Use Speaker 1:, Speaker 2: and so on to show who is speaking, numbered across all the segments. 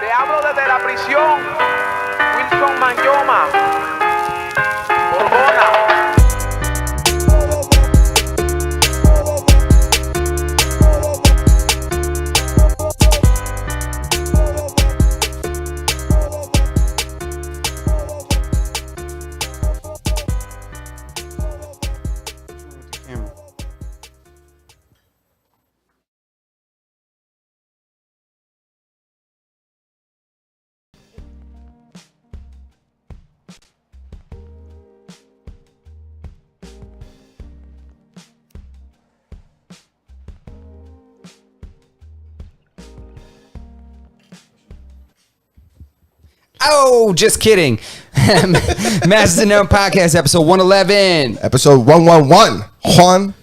Speaker 1: Te hablo desde la prisión, Wilson Manyoma, Borbona.
Speaker 2: Oh, just kidding. Masters of None Podcast, episode 111.
Speaker 3: Episode 111. Juan.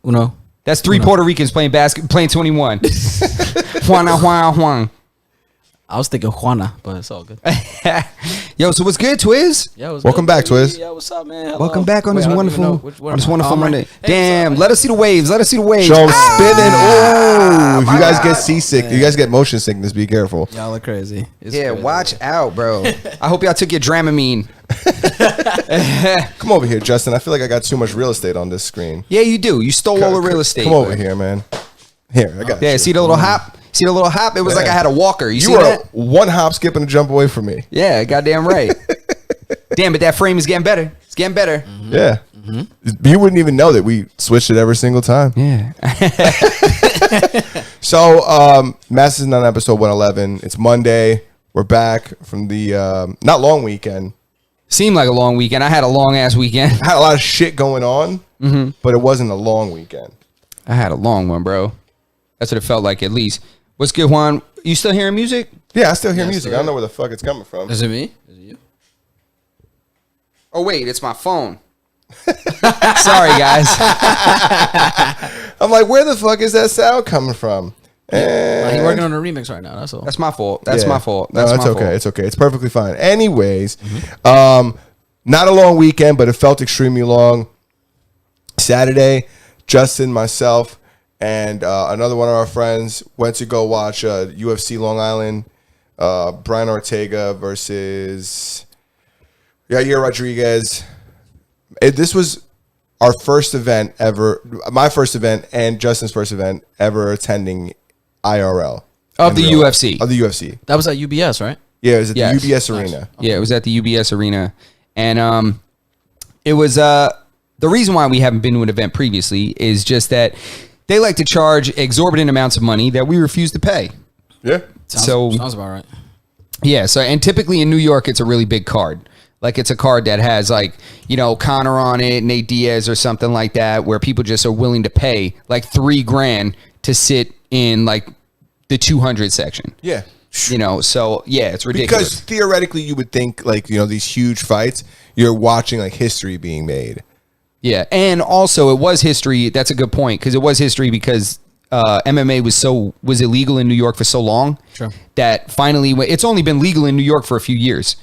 Speaker 4: Uno.
Speaker 2: That's three Puerto Ricans playing 21. Juan.
Speaker 4: I was thinking Juana, but it's all good.
Speaker 2: Yo, so what's good, Twiz?
Speaker 4: Yeah,
Speaker 3: Welcome back, Twiz.
Speaker 4: Yeah, what's up, man? Hello.
Speaker 2: Welcome back on
Speaker 4: Wait,
Speaker 2: this
Speaker 4: I don't
Speaker 2: wonderful,
Speaker 4: even know which one
Speaker 2: on this
Speaker 4: am I?
Speaker 2: wonderful
Speaker 4: Oh,
Speaker 2: Monday.
Speaker 4: right. Hey,
Speaker 2: Damn,
Speaker 4: what's up?
Speaker 2: let us see the waves. Let us see the waves.
Speaker 3: Show 'em spinning. Oh, if
Speaker 2: my
Speaker 3: you guys
Speaker 2: God.
Speaker 3: get seasick, you guys get motion sickness, be careful.
Speaker 4: Y'all are crazy. It's
Speaker 2: Yeah,
Speaker 4: crazy.
Speaker 2: watch out, bro. I hope y'all took your Dramamine.
Speaker 3: Come over here, Justin. I feel like I got too much real estate on this screen.
Speaker 2: Yeah, you do. You stole all the real estate.
Speaker 3: Come over here, man. Here, I got
Speaker 2: Yeah,
Speaker 3: you.
Speaker 2: see the little hop? See the little hop? It was like I had a walker. You see
Speaker 3: You were
Speaker 2: that?
Speaker 3: one hop, skip, and a jump away from me.
Speaker 2: Yeah, goddamn right. Damn, but that frame is getting better. It's getting better.
Speaker 3: Yeah. You wouldn't even know that we switched it every single time.
Speaker 2: Yeah.
Speaker 3: So, Masters on episode 111. It's Monday. We're back from the not long weekend.
Speaker 2: Seemed like a long weekend. I had a long ass weekend.
Speaker 3: I had a lot of shit going on, but it wasn't a long weekend.
Speaker 2: I had a long one, bro. That's what it felt like, at least. What's good, Juan? You still hearing music?
Speaker 3: Yeah, I still hear
Speaker 4: Yeah,
Speaker 3: music.
Speaker 4: still
Speaker 3: I don't know where the fuck it's coming from.
Speaker 4: Is it me? Is it you?
Speaker 2: Oh, wait, it's my phone. Sorry, guys.
Speaker 3: I'm like, where the fuck is that sound coming from?
Speaker 4: He's working on a remix right now. That's all.
Speaker 2: That's my fault. That's
Speaker 3: Yeah.
Speaker 2: my fault.
Speaker 3: No,
Speaker 2: That's
Speaker 3: it's
Speaker 2: my
Speaker 3: okay.
Speaker 2: fault.
Speaker 3: It's okay. It's perfectly fine. Anyways, not a long weekend, but it felt extremely long. Saturday, Justin, myself, and another one of our friends went to go watch UFC Long Island, Brian Ortega versus Yair Rodriguez. This was our first event ever, my first event and Justin's first event ever attending IRL.
Speaker 2: Of
Speaker 3: in
Speaker 2: the
Speaker 3: real life.
Speaker 2: UFC.
Speaker 3: Of the UFC.
Speaker 4: That was at UBS, right?
Speaker 3: Yeah, it was at
Speaker 2: Yes.
Speaker 3: the UBS Arena.
Speaker 2: Yeah, it was at the UBS Arena. And it was the reason why we haven't been to an event previously is just that they like to charge exorbitant amounts of money that we refuse to pay.
Speaker 3: Yeah.
Speaker 4: Sounds about right.
Speaker 2: Yeah, so and typically in New York it's a really big card. Like it's a card that has like, you know, Conor on it, Nate Diaz or something like that, where people just are willing to pay like $3,000 to sit in like the 200 section.
Speaker 3: Yeah.
Speaker 2: You know, so yeah, it's ridiculous.
Speaker 3: Because theoretically you would think like, you know, these huge fights, you're watching like history being made.
Speaker 2: Yeah, and also it was history. That's a good point because it was history because MMA was illegal in New York for so long that finally it's only been legal in New York for a few years.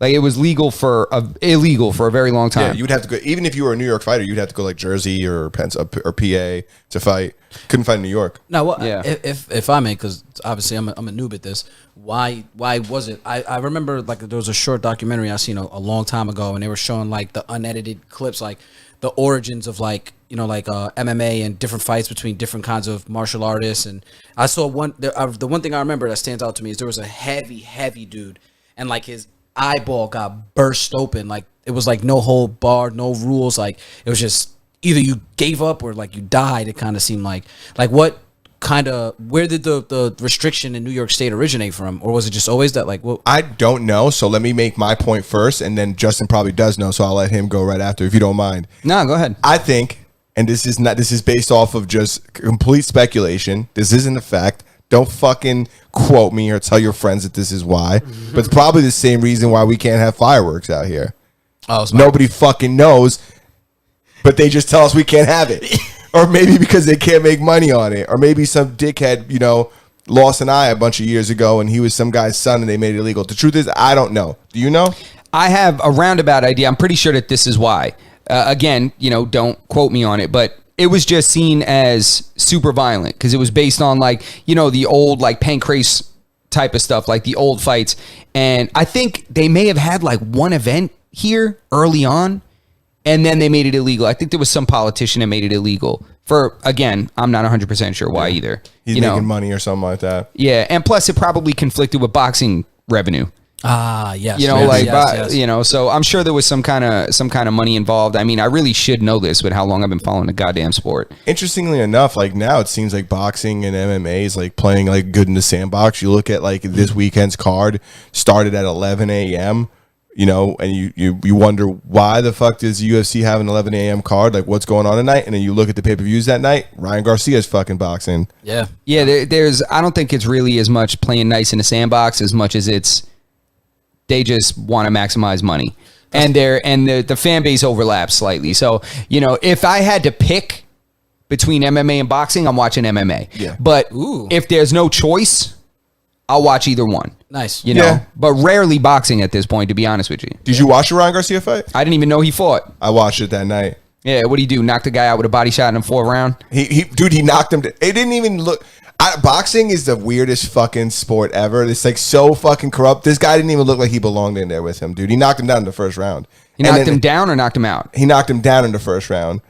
Speaker 2: Like it was illegal for a very long time.
Speaker 3: Yeah, you would have to go, even if you were a New York fighter, you'd have to go like Jersey or PA to fight. Couldn't fight in New York.
Speaker 4: Now, what?
Speaker 2: Yeah.
Speaker 4: If I may, because obviously I'm a noob at this. Why was it? I remember like there was a short documentary I seen a long time ago, and they were showing like the unedited clips, like the origins of like MMA and different fights between different kinds of martial artists. And I saw the one thing I remember that stands out to me is there was a heavy dude, and like his eyeball got burst open. Like it was like no hold barred, no rules. Like it was just either you gave up or like you died. It kind of seemed like what kind of where did the restriction in New York State originate from, or was it just always that like what?
Speaker 3: I don't know, so let me make my point first, and then Justin probably does know, so I'll let him go right after, if you don't mind.
Speaker 2: No, go ahead.
Speaker 3: I think, and this is based off of just complete speculation. This isn't a fact. Don't fucking quote me or tell your friends that this is why. But it's probably the same reason why we can't have fireworks out here.
Speaker 4: Oh,
Speaker 3: Nobody fucking knows, but they just tell us we can't have it. Or maybe because they can't make money on it. Or maybe some dickhead, lost an eye a bunch of years ago and he was some guy's son and they made it illegal. The truth is, I don't know. Do you know?
Speaker 2: I have a roundabout idea. I'm pretty sure that this is why. Again, don't quote me on it, but it was just seen as super violent because it was based on the old pancrase type of stuff, like the old fights. And I think they may have had like one event here early on, and then they made it illegal. I think there was some politician that made it illegal. For, again, I'm not 100% sure why either.
Speaker 3: He's making money or something like that.
Speaker 2: Yeah, and plus it probably conflicted with boxing revenue.
Speaker 4: Ah, yes.
Speaker 2: You know,
Speaker 4: yes,
Speaker 2: like,
Speaker 4: yes.
Speaker 2: you know, so I'm sure there was some kind of money involved. I mean, I really should know this with how long I've been following the goddamn sport.
Speaker 3: Interestingly enough, like now it seems like boxing and MMA is like playing like good in the sandbox. You look at like this weekend's card started at 11 a.m. You know, and you wonder why the fuck does UFC have an 11 a.m. card? Like, what's going on tonight? And then you look at the pay-per-views that night. Ryan Garcia's fucking boxing.
Speaker 4: Yeah.
Speaker 2: Yeah, there's. I don't think it's really as much playing nice in the sandbox as much as it's they just want to maximize money, and the fan base overlaps slightly. So, you know, if I had to pick between MMA and boxing, I'm watching MMA.
Speaker 3: Yeah.
Speaker 2: But
Speaker 4: Ooh.
Speaker 2: if there's no choice, I'll watch either one.
Speaker 4: Nice.
Speaker 2: You know,
Speaker 3: Yeah.
Speaker 2: but rarely boxing at this point, to be honest with you.
Speaker 3: Did you watch the Ryan Garcia fight?
Speaker 2: I didn't even know he fought.
Speaker 3: I watched it that night.
Speaker 2: Yeah, what do you do? Knock the guy out with a body shot in the fourth round?
Speaker 3: He knocked him. It didn't even look. Boxing is the weirdest fucking sport ever. It's like so fucking corrupt. This guy didn't even look like he belonged in there with him, dude. He knocked him down in the first round.
Speaker 2: He knocked him down or knocked him out?
Speaker 3: He knocked him down in the first round.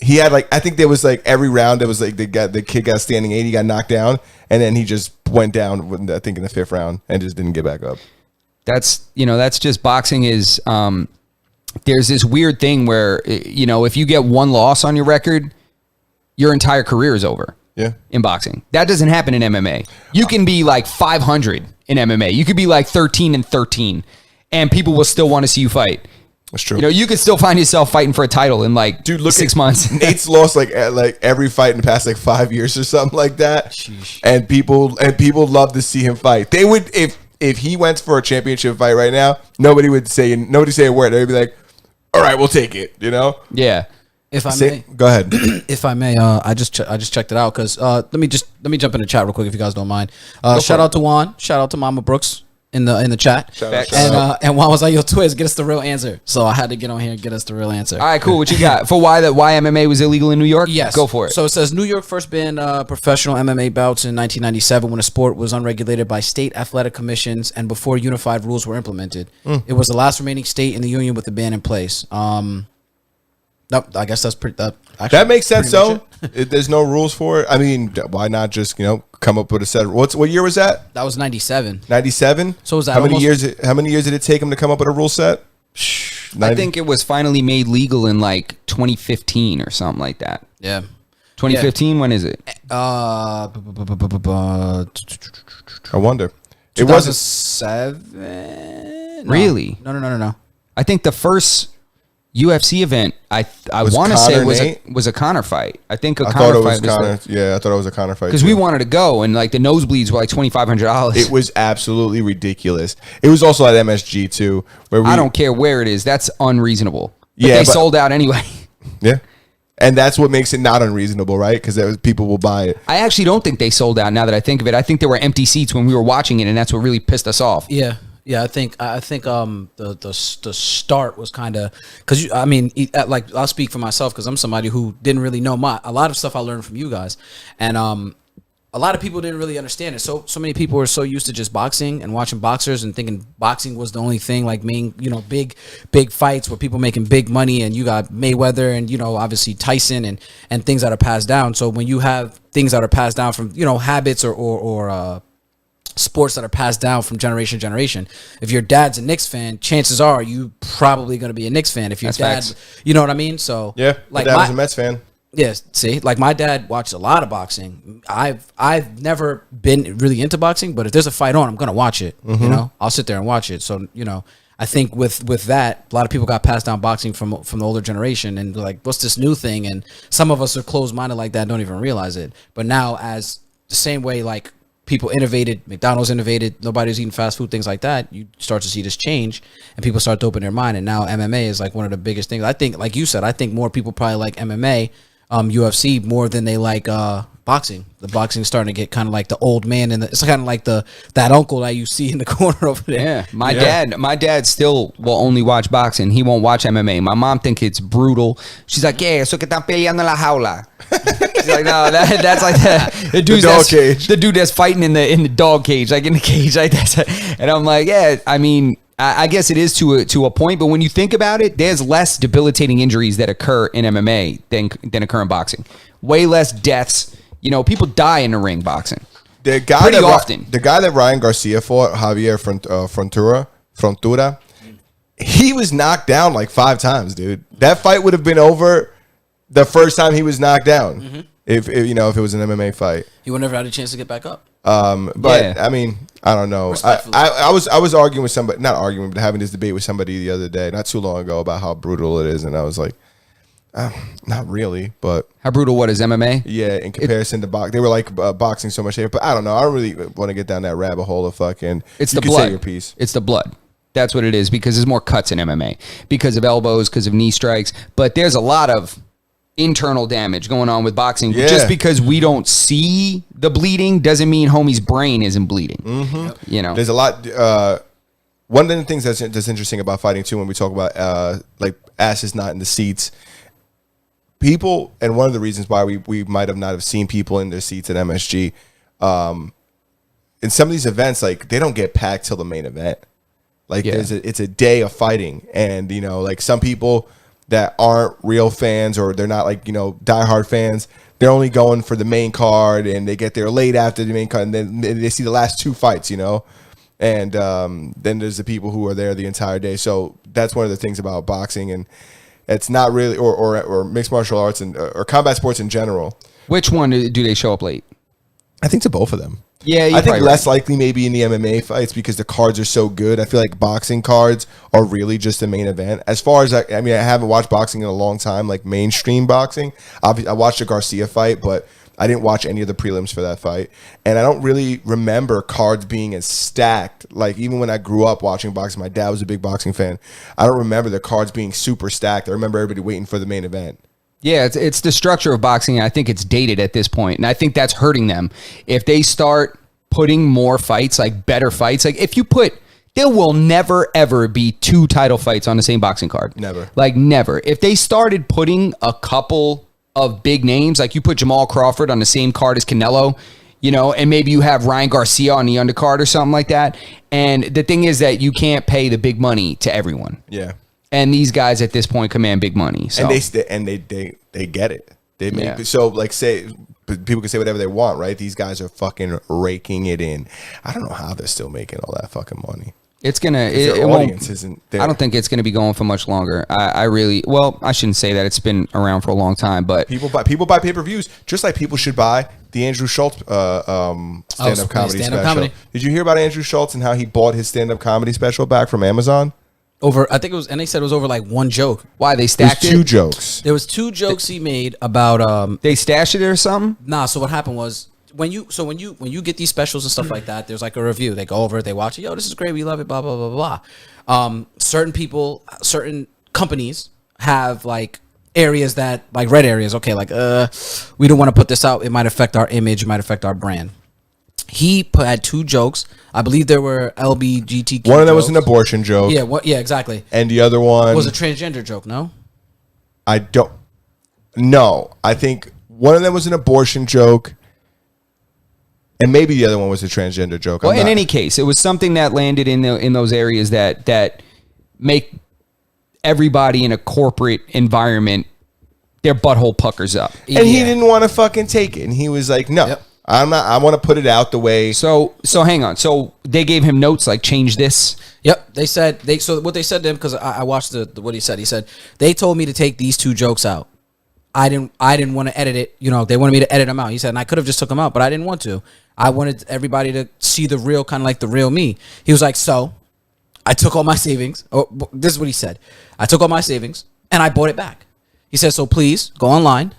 Speaker 3: He had like, I think there was like every round there was like the kid got standing 8, he got knocked down, and then he just went down, I think in the 5th round, and just didn't get back up.
Speaker 2: That's just boxing is there's this weird thing where, you know, if you get one loss on your record, your entire career is over.
Speaker 3: Yeah.
Speaker 2: In boxing. That doesn't happen in MMA. You can be like 500 in MMA. You could be like 13-13 and people will still want to see you fight.
Speaker 3: That's true.
Speaker 2: You know, you could still find yourself fighting for a title in like
Speaker 3: Dude,
Speaker 2: 6 months.
Speaker 3: Nate's lost like every fight in the past like 5 years or something like that.
Speaker 4: Sheesh.
Speaker 3: And people love to see him fight. They would if he went for a championship fight right now, nobody say a word. They'd be like, "All right, we'll take it," you know?
Speaker 2: Yeah.
Speaker 4: If I may,
Speaker 3: Go ahead.
Speaker 4: if I may, I just checked it out because let me jump in the chat real quick if you guys don't mind. Shout out to Juan, shout out to Mama Brooks in the chat,
Speaker 3: Shout out.
Speaker 4: and Juan was like, "Yo, Twiz, get us the real answer." So I had to get on here and get us the real answer.
Speaker 2: All right, cool. What you got? For why MMA was illegal in New York?
Speaker 4: Yes.
Speaker 2: Go for it.
Speaker 4: So it says New York first banned professional MMA bouts in 1997 when the sport was unregulated by state athletic commissions and before unified rules were implemented. It was the last remaining state in the union with the ban in place. Nope, I guess that's pretty.
Speaker 3: That makes sense though. There's no rules for it. I mean, why not just, you know, come up with a set? What year was that?
Speaker 4: That was 97.
Speaker 3: 97.
Speaker 4: So was that
Speaker 3: how many
Speaker 4: almost-
Speaker 3: years? How many years did it take him to come up with a rule set?
Speaker 2: I think it was finally made legal in like 2015 or something like that.
Speaker 4: Yeah.
Speaker 2: 2015, when is it?
Speaker 3: I wonder. It wasn't.
Speaker 4: 2007.
Speaker 2: Really?
Speaker 4: No.
Speaker 2: I think the first UFC event I
Speaker 3: Was
Speaker 2: want to say
Speaker 3: Conor
Speaker 2: was
Speaker 3: Nate?
Speaker 2: a Conor fight. I think a
Speaker 3: I thought
Speaker 2: Conor
Speaker 3: it was
Speaker 2: fight was
Speaker 3: Conor. Yeah, I thought it was a Conor fight
Speaker 2: because
Speaker 3: too.
Speaker 2: we wanted to go and like the nosebleeds were like $2,500.
Speaker 3: It was absolutely ridiculous. It was also at MSG too, where
Speaker 2: I don't care where it is. That's unreasonable. But
Speaker 3: Yeah,
Speaker 2: they
Speaker 3: but-
Speaker 2: sold out anyway.
Speaker 3: Yeah, and that's what makes it not unreasonable, right? Because people will buy it.
Speaker 2: I actually don't think they sold out. Now that I think of it, I think there were empty seats when we were watching it, and that's what really pissed us off.
Speaker 4: Yeah. I think the start was kind of because I mean like I'll speak for myself because I'm somebody who didn't really know a lot of stuff I learned from you guys, and a lot of people didn't really understand it. So many people were so used to just boxing and watching boxers and thinking boxing was the only thing, like main, you know, big fights where people making big money, and you got Mayweather and, you know, obviously Tyson and things that are passed down. So when you have things that are passed down from, you know, habits or sports that are passed down from generation to generation. If your dad's a Knicks fan, chances are you probably going to be a Knicks fan. If your
Speaker 2: That's
Speaker 4: dad,
Speaker 2: facts.
Speaker 4: you know what I mean? So
Speaker 3: Yeah,
Speaker 4: like
Speaker 3: my dad was a Mets fan.
Speaker 4: yes, see, like my dad watched a lot of boxing. I've never been really into boxing, but if there's a fight on, I'm gonna watch it. You know, I'll sit there and watch it. So, you know, I think with that, a lot of people got passed down boxing from the older generation, and like, what's this new thing? And some of us are closed minded like that, and don't even realize it. But now, as the same way, like people innovated, McDonald's innovated, nobody's eating fast food, things like that, you start to see this change and people start to open their mind. And now MMA is like one of the biggest things. I think, like you said, I think more people probably like MMA, UFC more than they like boxing. The boxing is starting to get kind of like the old man, and it's kind of like that uncle that you see in the corner over there.
Speaker 2: Yeah, my dad still will only watch boxing. He won't watch MMA. My mom think it's brutal. She's like, yeah, eso que están peleando en la jaula. She's like, no, that's like the dude
Speaker 3: dog cage.
Speaker 2: The dude that's fighting in the dog cage, like in the cage, like that. And I'm like, yeah, I mean, I guess it is to a point, but when you think about it, there's less debilitating injuries that occur in MMA than occur in boxing. Way less deaths. You know, people die in the ring boxing.
Speaker 3: The guy that Ryan Garcia fought, Javier Frontura, he was knocked down like 5 times, dude. That fight would have been over the first time he was knocked down. If it was an MMA fight.
Speaker 4: He would never had a chance to get back up.
Speaker 3: But I mean, I don't know. I was arguing with somebody, not arguing, but having this debate with somebody the other day, not too long ago, about how brutal it is, and I was like, not really, but
Speaker 2: how brutal? What is MMA?
Speaker 3: Yeah, in comparison to boxing, they were like boxing so much, but I don't know. I don't really want to get down that rabbit hole of fucking.
Speaker 2: It's
Speaker 3: the
Speaker 2: blood.
Speaker 3: Say your piece.
Speaker 2: It's the blood. That's what it is, because there's more cuts in MMA because of elbows, because of knee strikes, but there's a lot of internal damage going on with boxing.
Speaker 3: Yeah.
Speaker 2: Just because we don't see the bleeding doesn't mean homie's brain isn't bleeding. You know,
Speaker 3: there's a lot. One of the things that's interesting about fighting too, when we talk about like asses not in the seats, people, and one of the reasons why we might have not have seen people in their seats at MSG, in some of these events, like they don't get packed till the main event. Like it's a day of fighting, and like some people that aren't real fans, or they're not like diehard fans, they're only going for the main card, and they get there late after the main card, and then they see the last 2 fights, and then there's the people who are there the entire day. So that's one of the things about boxing, and it's not really or mixed martial arts or combat sports in general.
Speaker 2: Which one do they show up late?
Speaker 3: I think to both of them.
Speaker 2: Yeah,
Speaker 3: I think less likely maybe in the MMA fights because the cards are so good. I feel like boxing cards are really just the main event. As far as I haven't watched boxing in a long time, like mainstream boxing. I watched the Garcia fight, but I didn't watch any of the prelims for that fight. And I don't really remember cards being as stacked. Like even when I grew up watching boxing, my dad was a big boxing fan. I don't remember the cards being super stacked. I remember everybody waiting for the main event.
Speaker 2: Yeah, it's the structure of boxing, and I think it's dated at this point, and I think that's hurting them. If they start putting more fights, like better fights, like if you put, there will never ever be 2 title fights on the same boxing card.
Speaker 3: Never.
Speaker 2: Like never. If they started putting a couple of big names, like you put Jamal Crawford on the same card as Canelo, and maybe you have Ryan Garcia on the undercard or something like that. And the thing is that you can't pay the big money to everyone.
Speaker 3: Yeah.
Speaker 2: And these guys at this point command big money. So.
Speaker 3: And they get it. They make so like say people can say whatever they want, right? These guys are fucking raking it in. I don't know how they're still making all that fucking money.
Speaker 2: It's gonna.
Speaker 3: Their audience isn't there.
Speaker 2: I don't think it's gonna be going for much longer. I shouldn't say that. It's been around for a long time, but
Speaker 3: people buy pay-per-views just like people should buy the Andrew Schultz stand-up comedy special. Did you hear about Andrew Schultz and how he bought his stand-up comedy special back from Amazon?
Speaker 4: I think it was, and they said it was over like 1 joke.
Speaker 2: Why they stacked it?
Speaker 3: 2 jokes.
Speaker 4: There was 2 jokes he made about.
Speaker 2: They stashed it or something.
Speaker 4: Nah. So what happened was when you get these specials and stuff like that, there's like a review. They go over it, they watch it. Yo, this is great. We love it. Blah blah blah blah. Certain people, certain companies have like areas that like red areas. Okay, like we don't want to put this out. It might affect our image. It might affect our brand. He had 2 jokes. I believe there were LBGTQ.
Speaker 3: One of them was an abortion joke.
Speaker 4: Yeah, yeah, exactly.
Speaker 3: And the other one
Speaker 4: was a transgender joke. No,
Speaker 3: I don't. No, I think one of them was an abortion joke, and maybe the other one was a transgender joke.
Speaker 2: Well, in any case, it was something that landed in those areas that make everybody in a corporate environment their butthole puckers up.
Speaker 3: And he didn't want to fucking take it, and he was like, "No." Yep. I'm not. I want to put it out the way.
Speaker 2: So hang on. So they gave him notes like change this.
Speaker 4: Yep. They said So what they said to him, because I watched what he said. He said they told me to take these 2 jokes out. I didn't want to edit it. They wanted me to edit them out. He said, and I could have just took them out, but I didn't want to. I wanted everybody to see the real, kind of like the real me. He was like, so I took all my savings. Oh, this is what he said. I took all my savings and I bought it back. He said, so please go online,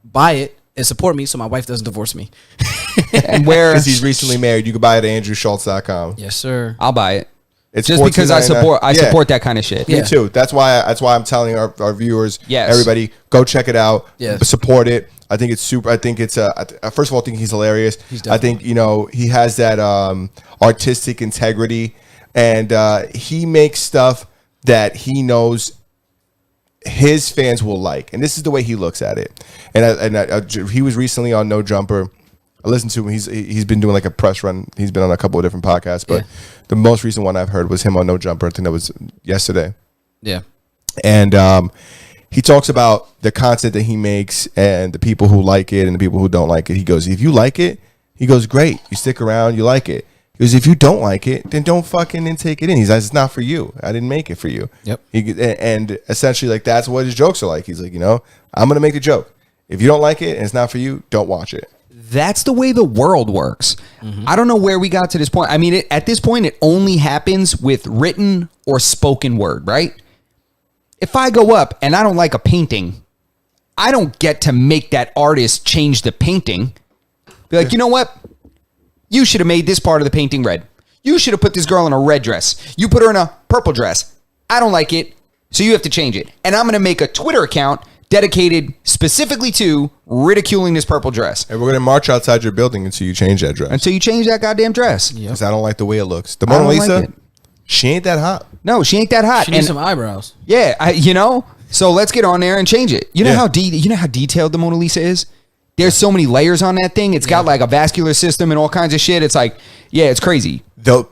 Speaker 4: buy it, and support me so my wife doesn't divorce me.
Speaker 2: And where?
Speaker 3: Because he's recently married. You can buy it at andrewschultz.com.
Speaker 4: Yes, sir.
Speaker 2: I'll buy it.
Speaker 3: It's
Speaker 2: just because I support that kind of shit.
Speaker 3: Me too. That's why I'm telling our viewers,
Speaker 2: yes,
Speaker 3: everybody, go check it out.
Speaker 4: Yes.
Speaker 3: Support it. I think it's super. I think it's first of all, I think he's hilarious. I think he has that artistic integrity, and he makes stuff that he knows his fans will like, and this is the way he looks at it. And he was recently on No Jumper. I listened to him. He's been doing like a press run. He's been on a couple of different podcasts, but the most recent one I've heard was him on No Jumper. I think that was yesterday.
Speaker 4: Yeah,
Speaker 3: and he talks about the content that he makes and the people who like it and the people who don't like it. He goes, if you like it, he goes, great. You stick around, you like it. He goes, if you don't like it, then don't fucking take it in. He says, it's not for you. I didn't make it for you.
Speaker 4: Yep.
Speaker 3: And essentially, like, that's what his jokes are like. He's like, I'm going to make a joke. If you don't like it and it's not for you, don't watch it.
Speaker 2: That's the way the world works. I don't know where we got to this point. I mean, at this point, it only happens with written or spoken word, right? If I go up and I don't like a painting, I don't get to make that artist change the painting. Be like, you know what? You should have made this part of the painting red. You should have put this girl in a red dress. You put her in a purple dress. I don't like it, so you have to change it. And I'm going to make a Twitter account dedicated specifically to ridiculing this purple dress.
Speaker 3: And we're going to march outside your building until you change that dress.
Speaker 2: Until you change that goddamn dress.
Speaker 3: Because I don't like the way it looks. The Mona Lisa, she ain't that hot.
Speaker 2: No, she ain't that hot.
Speaker 4: She needs some eyebrows.
Speaker 2: Yeah, so let's get on there and change it. You know how detailed the Mona Lisa is? There's so many layers on that thing. It's got like a vascular system and all kinds of shit. It's like, it's crazy.
Speaker 3: Those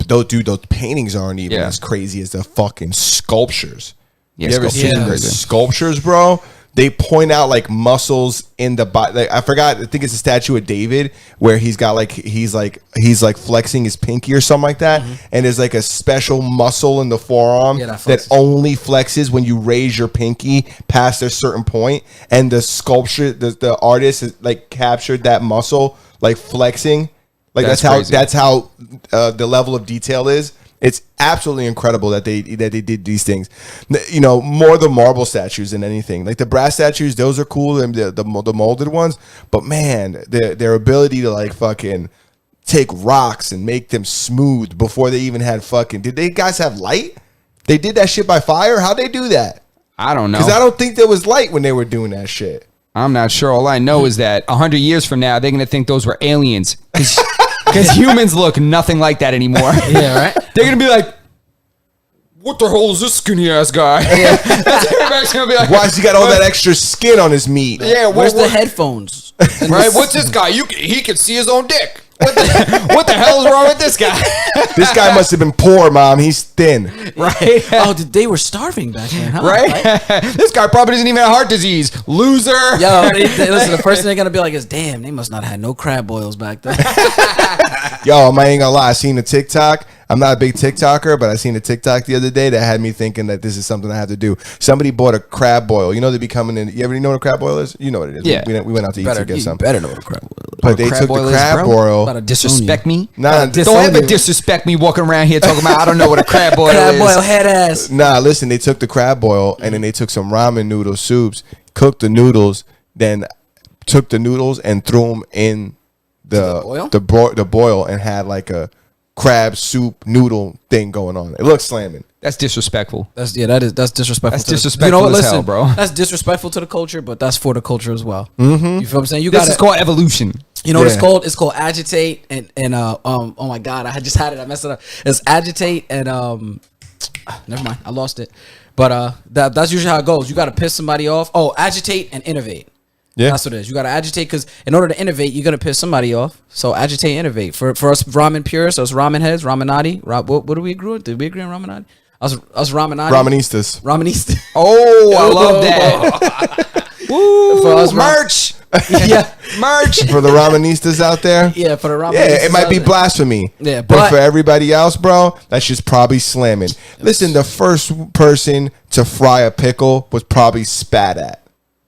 Speaker 3: paintings aren't even as crazy as the fucking sculptures.
Speaker 2: Yeah,
Speaker 3: you ever seen the sculptures, bro? They point out like muscles in the body. Like, I forgot. I think it's a statue of David where he's flexing his pinky or something like that, and there's like a special muscle in the forearm that only flexes when you raise your pinky past a certain point. And the sculpture, the artist has like captured that muscle, like flexing. Like that's how the level of detail is. It's absolutely incredible that they did these things. More the marble statues than anything. Like the brass statues, those are cool, and the molded ones. But man, their ability to like fucking take rocks and make them smooth before they even had fucking. Did they guys have light? They did that shit by fire. How'd they do that?
Speaker 2: I don't know.
Speaker 3: Because I don't think there was light when they were doing that shit.
Speaker 2: I'm not sure. All I know is that 100 years from now, they're gonna think those were aliens. Because humans look nothing like that anymore.
Speaker 4: Yeah, right?
Speaker 2: They're going to be like, what the hell is this skinny ass guy? Yeah. Everybody's going to be like,
Speaker 3: why has he got all that extra skin on his meat?
Speaker 2: Yeah,
Speaker 4: where's the headphones?
Speaker 2: Right? What's this guy? He can see his own dick. What the hell is wrong with this guy?
Speaker 3: This guy must have been poor, Mom. He's thin.
Speaker 2: Right?
Speaker 4: They were starving back then, huh?
Speaker 2: Right? This guy probably doesn't even have heart disease. Loser.
Speaker 4: Yo, listen, the first thing they're going to be like is, damn, they must not have had no crab boils back then.
Speaker 3: Yo, I ain't gonna lie. I seen a TikTok. I'm not a big TikToker, but I seen a TikTok the other day that had me thinking that this is something I have to do. Somebody bought a crab boil. They be coming in. You ever know what a crab boil is? You know what it is.
Speaker 2: Yeah.
Speaker 3: We went out to eat to get some.
Speaker 4: Better know what a crab boil is.
Speaker 3: But they took the crab boil.
Speaker 4: About to
Speaker 2: Disrespect me?
Speaker 3: Nah,
Speaker 2: don't ever disrespect me walking around here talking about I don't know what a crab boil is.
Speaker 4: Crab boil head ass.
Speaker 3: Nah, listen. They took the crab boil and then they took some ramen noodle soups, cooked the noodles, then took the noodles and threw them in the boil and had like a crab soup noodle thing going on. It looks slamming.
Speaker 2: That's disrespectful.
Speaker 4: That's disrespectful.
Speaker 2: That's disrespectful as hell, bro.
Speaker 4: That's disrespectful to the culture, but that's for the culture as well.
Speaker 3: Mm-hmm.
Speaker 4: You feel what I'm saying?
Speaker 2: This is called evolution.
Speaker 4: You know what it's called? It's called agitate and oh my god, I just had it. I messed it up. It's agitate and never mind. I lost it. But that's usually how it goes. You got to piss somebody off. Oh, agitate and innovate. Yeah, that's what it is. You got to agitate because in order to innovate, you're gonna piss somebody off. So agitate, innovate. For us ramen purists, us ramen heads, ramenati. What do we agree with? Did we agree on ramenati? Us ramenati. Ramenistas.
Speaker 2: Oh, I love that. Woo!
Speaker 4: For us
Speaker 2: merch. Merch
Speaker 3: for the ramenistas out there.
Speaker 4: Yeah, for the ramenistas.
Speaker 3: Yeah, it might be blasphemy.
Speaker 4: Yeah,
Speaker 3: but for everybody else, bro, that's just probably slamming. Listen, the first person to fry a pickle was probably spat at.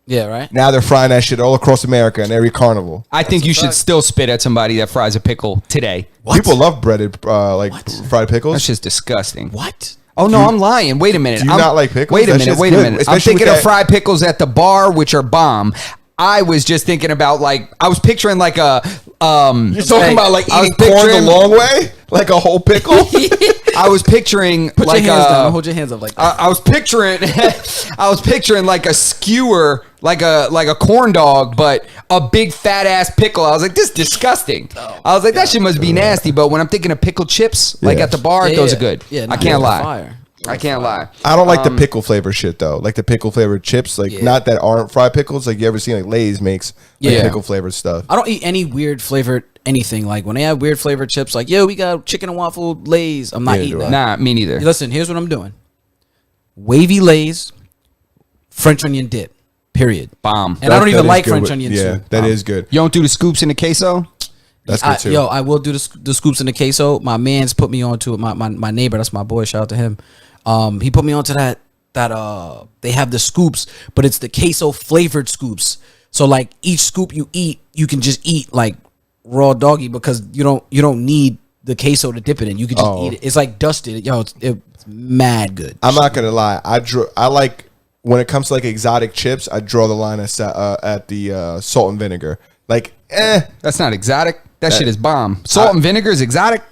Speaker 4: Yeah, right.
Speaker 3: Now they're frying that shit all across America in every carnival.
Speaker 2: I think you should still spit at somebody that fries a pickle today.
Speaker 3: What? People love breaded, fried pickles.
Speaker 2: That's just disgusting.
Speaker 4: What?
Speaker 2: Oh no, I'm lying. Wait a minute.
Speaker 3: Do you not like pickles?
Speaker 2: Wait a minute. I'm thinking of fried pickles at the bar, which are bomb. I was just thinking about like I was picturing like a
Speaker 3: You're talking about like
Speaker 2: I was
Speaker 3: eating corn the
Speaker 2: picturing-
Speaker 3: long way, like a whole pickle.
Speaker 2: I was picturing
Speaker 4: Put
Speaker 2: like
Speaker 4: your hands
Speaker 2: a,
Speaker 4: down. Hold your hands up like that.
Speaker 2: I was picturing I was picturing like a skewer, like a corn dog, but a big fat ass pickle. I was like, this is disgusting. I was like, that shit must be nasty. But when I'm thinking of pickle chips, like
Speaker 3: Yeah.
Speaker 2: at the bar,
Speaker 4: Yeah,
Speaker 2: those
Speaker 4: yeah.
Speaker 2: are good.
Speaker 4: Yeah,
Speaker 2: I
Speaker 4: no,
Speaker 2: can't
Speaker 4: they're
Speaker 2: lie.
Speaker 4: fire.
Speaker 2: I can't lie.
Speaker 3: I don't like the pickle flavor shit though. Like the pickle flavored chips, like
Speaker 4: Yeah.
Speaker 3: not that aren't fried pickles. Like you ever seen like Lay's makes like
Speaker 4: Yeah.
Speaker 3: pickle flavored stuff.
Speaker 4: I don't eat any weird flavored anything. Like when they have weird flavored chips, like yo, we got chicken and waffle Lay's. I'm not
Speaker 3: Neither
Speaker 4: eating
Speaker 3: do I.
Speaker 4: that.
Speaker 2: Nah, me neither.
Speaker 4: Listen, here's what I'm doing: wavy Lay's, French onion dip. Period.
Speaker 2: Bomb.
Speaker 4: And I don't
Speaker 3: That
Speaker 4: even
Speaker 3: is
Speaker 4: like
Speaker 3: good
Speaker 4: French
Speaker 3: with-
Speaker 4: onion
Speaker 3: Yeah,
Speaker 4: soup.
Speaker 3: that is good.
Speaker 2: You don't do the scoops in the queso?
Speaker 3: That's good too.
Speaker 4: Yo, I will do the scoops in the queso. My man's put me onto it. My neighbor, that's my boy. Shout out to him. He put me onto that. They have the scoops, but it's the queso flavored scoops. So like each scoop you eat, you can just eat like raw doggy because you don't need the queso to dip it in. You can just eat it. It's like dusted. Yo, it's mad good.
Speaker 3: I'm not gonna lie. I like when it comes to like exotic chips. I draw the line at the salt and vinegar. Like,
Speaker 2: That's not exotic. That shit is bomb. Salt and vinegar is exotic?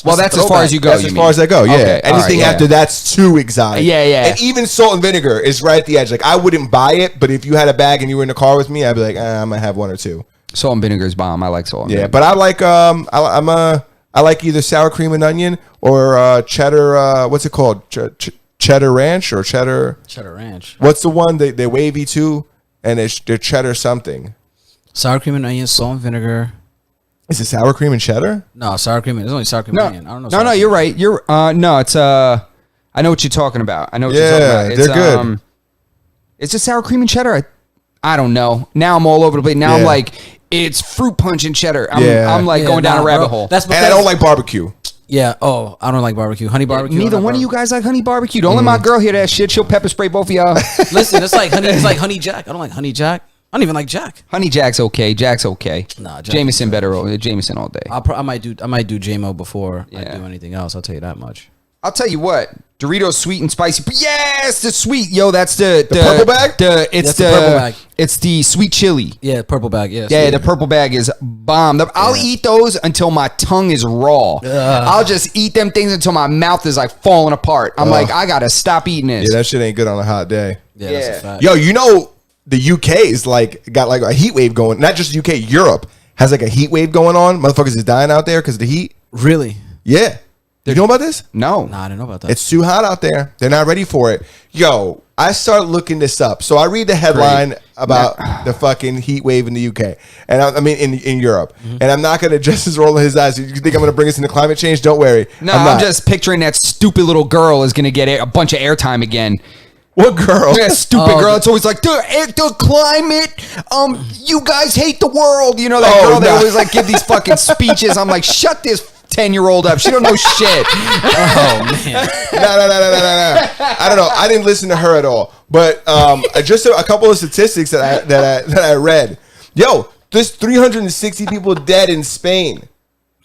Speaker 2: Well, that's
Speaker 3: a
Speaker 2: as far
Speaker 3: throwback.
Speaker 2: as you go.
Speaker 3: That's
Speaker 2: you
Speaker 3: as
Speaker 2: mean.
Speaker 3: far as I go. Yeah.
Speaker 2: Okay, all
Speaker 3: Anything
Speaker 2: right, yeah.
Speaker 3: after that's too exotic.
Speaker 2: Yeah, yeah.
Speaker 3: And even salt and vinegar is right at the edge. Like I wouldn't buy it, but if you had a bag and you were in the car with me, I'd be like, I'm gonna have one or two.
Speaker 2: Salt and vinegar is bomb. I like salt and
Speaker 3: Yeah,
Speaker 2: vinegar.
Speaker 3: but I like I like either sour cream and onion or cheddar. What's it called? Cheddar ranch or cheddar?
Speaker 4: Cheddar ranch,
Speaker 3: What's the one they wavy too? And they're cheddar something.
Speaker 4: sour cream and onion, salt and vinegar.
Speaker 3: Is it sour cream and cheddar?
Speaker 4: No, sour cream. There's only sour cream
Speaker 2: No,
Speaker 4: and onion. I don't know.
Speaker 2: no,
Speaker 4: sour
Speaker 2: no,
Speaker 4: cream.
Speaker 2: you're right. You're no, it's I know what you're talking about. I know what you're talking
Speaker 3: Yeah,
Speaker 2: about. It's,
Speaker 3: they're good.
Speaker 2: It's just sour cream and cheddar. I don't know. Now I'm all over the place. Now I'm
Speaker 3: Yeah.
Speaker 2: like, it's fruit punch and cheddar.
Speaker 3: Yeah.
Speaker 2: I'm like
Speaker 4: Yeah,
Speaker 2: going down
Speaker 4: nah,
Speaker 2: a rabbit
Speaker 4: bro.
Speaker 2: hole.
Speaker 4: That's because
Speaker 3: And I don't like barbecue.
Speaker 4: Yeah. Oh, I don't like barbecue. Honey barbecue.
Speaker 2: Neither
Speaker 4: I'm not
Speaker 2: one of you
Speaker 4: barbecue.
Speaker 2: guys like honey barbecue. Don't let my girl hear that shit. She'll pepper spray both of y'all.
Speaker 4: Listen, it's like honey. It's like honey jack. I don't like honey jack. I don't even like jack.
Speaker 2: Honey Jack's okay. Jack's okay.
Speaker 4: Nah, Jack
Speaker 2: Jameson better. Jameson all day.
Speaker 4: I might do JMO before I
Speaker 2: Yeah.
Speaker 4: do anything else. I'll tell you that much.
Speaker 2: I'll tell you what. Doritos sweet and spicy. Yes, the sweet. Yo, that's the
Speaker 3: purple bag?
Speaker 2: It's
Speaker 4: That's the purple bag.
Speaker 2: It's the sweet chili.
Speaker 4: Yeah, purple bag. Yeah.
Speaker 2: Yeah, the purple bag is bomb. I'll eat those until my tongue is raw. I'll just eat them things until my mouth is like falling apart. I'm like, I gotta stop eating this.
Speaker 3: Yeah, that shit ain't good on a hot day.
Speaker 4: Yeah, that's
Speaker 2: Yeah.
Speaker 4: a fact.
Speaker 3: Yo, you know the UK is like got like a heat wave going. Not just UK, Europe has like a heat wave going on. Motherfuckers is dying out there because of the heat.
Speaker 4: Really?
Speaker 3: Yeah. You know about this?
Speaker 2: No.
Speaker 4: Nah, I didn't know about that.
Speaker 3: It's too hot out there. They're not ready for it. Yo, I start looking this up. So I read the headline about the fucking heat wave in the UK. And I mean in Europe.
Speaker 2: Mm-hmm.
Speaker 3: And I'm not gonna just as roll his eyes. You think I'm gonna bring us into climate change? Don't worry.
Speaker 2: No,
Speaker 3: I'm
Speaker 2: I'm
Speaker 3: not.
Speaker 2: just picturing that stupid little girl is gonna get a bunch of airtime again.
Speaker 3: what girl?
Speaker 2: That stupid
Speaker 4: Oh,
Speaker 2: girl. It's always like the climate. You guys hate the world. You know that
Speaker 3: Oh,
Speaker 2: girl. They
Speaker 3: nah.
Speaker 2: always like give these fucking speeches. I'm like, shut this 10-year-old up. She don't know shit.
Speaker 4: oh man.
Speaker 3: No. I don't know. I didn't listen to her at all. But just a couple of statistics that I read. Yo, there's 360 people dead in Spain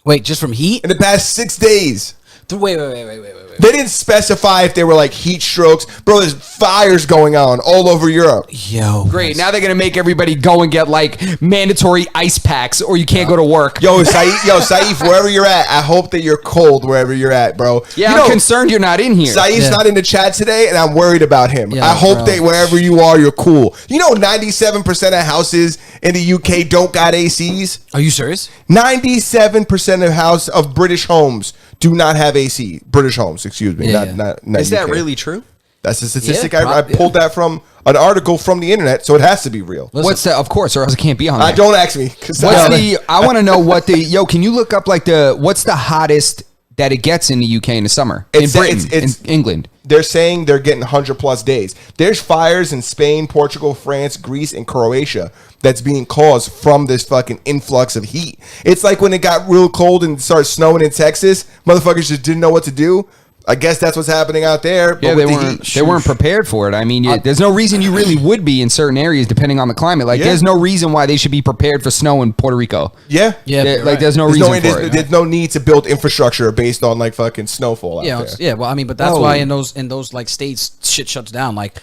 Speaker 4: Wait, just from heat?
Speaker 3: in the past 6 days.
Speaker 4: Wait.
Speaker 3: They didn't specify if they were like heat strokes. Bro, there's fires going on all over Europe.
Speaker 4: Yo.
Speaker 2: Great. Now they're gonna make everybody go and get like mandatory ice packs, or you can't go to work.
Speaker 3: Yo, Saif, wherever you're at, I hope that you're cold wherever you're at, bro.
Speaker 2: Yeah,
Speaker 3: You know,
Speaker 2: I'm concerned you're not in here.
Speaker 3: Saif's
Speaker 4: Yeah.
Speaker 3: not in the chat today, and I'm worried about him.
Speaker 4: Yeah,
Speaker 3: I hope
Speaker 4: bro.
Speaker 3: that wherever you are, you're cool. You know, 97% of houses in the UK don't got ACs.
Speaker 4: Are you serious?
Speaker 3: 97% of British homes do not have AC. British homes, excuse me.
Speaker 4: Yeah,
Speaker 3: Not
Speaker 2: Is that
Speaker 3: UK.
Speaker 2: really true?
Speaker 3: That's a statistic.
Speaker 4: Yeah,
Speaker 3: I pulled that from an article from the internet, so it has to be real.
Speaker 4: Listen.
Speaker 2: What's the? Of course, or else it can't be on. There.
Speaker 3: Don't ask me. 'Cause
Speaker 2: What's
Speaker 3: I-
Speaker 2: the? I want to know what the. Yo, can you look up like what's the hottest that it gets in the UK in the summer?
Speaker 3: It's-
Speaker 2: in Britain,
Speaker 3: it's-
Speaker 2: in England.
Speaker 3: They're saying they're getting 100+ days. There's fires in Spain, Portugal, France, Greece, and Croatia that's being caused from this fucking influx of heat. It's like when it got real cold and started snowing in Texas, motherfuckers just didn't know what to do. I guess that's what's happening out there. But
Speaker 2: Yeah,
Speaker 3: with
Speaker 2: they
Speaker 3: the
Speaker 2: weren't.
Speaker 3: heat,
Speaker 2: They weren't prepared for it. I mean, there's no reason you really would be in certain areas depending on the climate. Like,
Speaker 3: Yeah.
Speaker 2: there's no reason why they should be prepared for snow in Puerto Rico.
Speaker 3: Yeah.
Speaker 4: Yeah,
Speaker 2: There-
Speaker 4: you're
Speaker 2: like,
Speaker 4: right.
Speaker 2: there's no
Speaker 3: There's
Speaker 2: reason
Speaker 3: no,
Speaker 2: for
Speaker 3: there's,
Speaker 2: it.
Speaker 3: there's no need to build infrastructure based on like fucking snowfall out
Speaker 4: Yeah,
Speaker 3: there.
Speaker 4: yeah. Well, I mean, but that's
Speaker 2: Oh.
Speaker 4: why in those like states shit shuts down. Like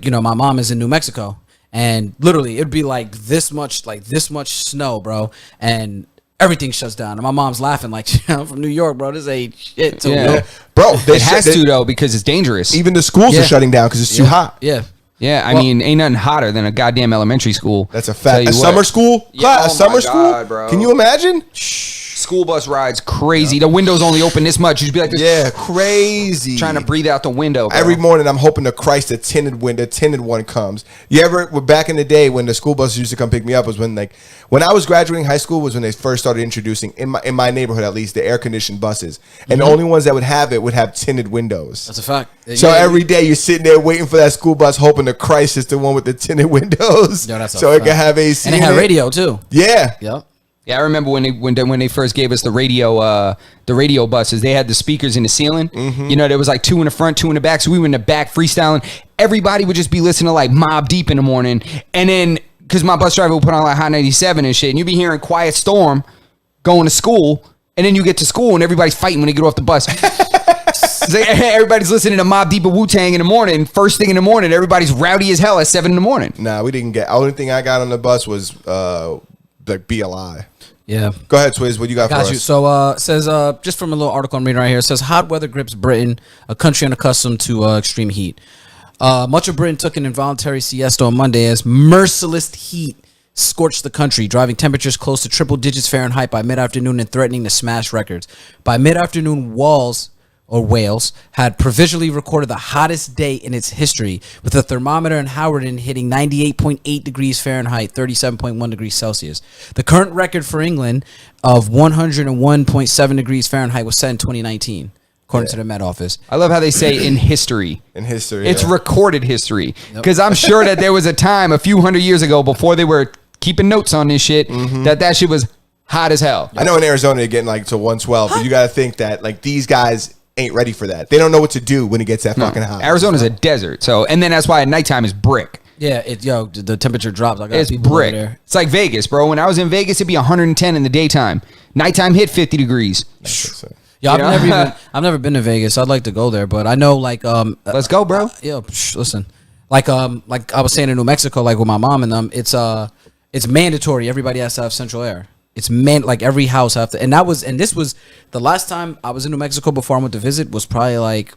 Speaker 4: you know, my mom is in New Mexico, and literally it'd be like this much snow, bro, and everything shuts down. And my mom's laughing like, I'm from New York, bro. This ain't shit. So,
Speaker 2: Yeah.
Speaker 3: Bro,
Speaker 2: It has to though because it's dangerous.
Speaker 3: Even the schools
Speaker 4: Yeah.
Speaker 3: are shutting down because it's too hot.
Speaker 4: Yeah.
Speaker 2: Yeah, I
Speaker 4: Well-
Speaker 2: mean, ain't nothing hotter than a goddamn elementary school.
Speaker 3: That's a
Speaker 2: Tell
Speaker 3: fact.
Speaker 2: you
Speaker 3: A
Speaker 2: what.
Speaker 3: summer school?
Speaker 2: Yeah,
Speaker 3: Class,
Speaker 2: oh
Speaker 3: a
Speaker 2: my
Speaker 3: summer
Speaker 2: God,
Speaker 3: school?
Speaker 2: bro.
Speaker 3: Can you imagine?
Speaker 2: School bus rides crazy. The windows only open this much. You'd be like,
Speaker 3: Yeah, crazy.
Speaker 2: trying to breathe out the window. Bro.
Speaker 3: Every morning, I'm hoping to Christ the tinted one comes. You ever, back in the day when the school buses used to come pick me up, was when when I was graduating high school was when they first started introducing in my neighborhood at least the air conditioned buses, and the only ones that would have tinted windows.
Speaker 4: That's a fact.
Speaker 3: So
Speaker 4: Yeah,
Speaker 3: every day you're sitting there waiting for that school bus, hoping to Christ it's the one with the tinted windows,
Speaker 4: Yo, that's a
Speaker 3: so it
Speaker 4: fact.
Speaker 3: can have AC.
Speaker 4: and it
Speaker 3: in
Speaker 4: had
Speaker 3: it.
Speaker 4: radio too.
Speaker 3: Yeah.
Speaker 4: Yep.
Speaker 2: Yeah, I remember when they first gave us the radio buses. They had the speakers in the ceiling. You know, there was like 2 in the front, 2 in the back. So we were in the back freestyling. Everybody would just be listening to like Mobb Deep in the morning, and then because my bus driver would put on like Hot 97 and shit, and you'd be hearing Quiet Storm going to school, and then you get to school and everybody's fighting when they get off the bus. It's like, everybody's listening to Mobb Deep and Wu-Tang in the morning. First thing in the morning, everybody's rowdy as hell at 7 in the morning.
Speaker 3: Nah, we didn't get. Only thing I got on the bus was like BLI.
Speaker 4: Yeah.
Speaker 3: Go ahead, Swizz. What you got,
Speaker 4: Got
Speaker 3: for
Speaker 4: you.
Speaker 3: us?
Speaker 4: So it says just from a little article I'm reading right here, it says hot weather grips Britain, a country unaccustomed to extreme heat. Much of Britain took an involuntary siesta on Monday as merciless heat scorched the country, driving temperatures close to triple digits Fahrenheit by mid-afternoon and threatening to smash records. By mid-afternoon, Wales had provisionally recorded the hottest day in its history, with the thermometer in Howerton hitting 98.8 degrees Fahrenheit, 37.1 degrees Celsius. The current record for England of 101.7 degrees Fahrenheit was set in 2019, according to the Met Office.
Speaker 2: I love how they say in history.
Speaker 3: In history,
Speaker 2: It's
Speaker 3: yeah.
Speaker 2: recorded history. Because I'm sure that there was a time a few hundred years ago before they were keeping notes on this shit that shit was hot as hell.
Speaker 3: I know in Arizona they're getting like to 112, but you got to think that like these guys ain't ready for that. They don't know what to do when it gets that fucking hot.
Speaker 2: Arizona's a desert. So, and then that's why at nighttime is brick.
Speaker 4: Yeah, the temperature drops. I got
Speaker 2: It's
Speaker 4: people over
Speaker 2: brick.
Speaker 4: there.
Speaker 2: It's like Vegas, bro. When I was in Vegas, it'd be 110 in the daytime. Nighttime hit 50 degrees.
Speaker 4: Yeah,
Speaker 2: You know?
Speaker 4: I've never been to Vegas. I'd like to go there, but I know like
Speaker 2: Let's go, bro.
Speaker 4: listen. Like I was saying in New Mexico, like with my mom and them, it's mandatory. Everybody has to have central air. It's like every house have to, and this was the last time I was in New Mexico before I went to visit was probably like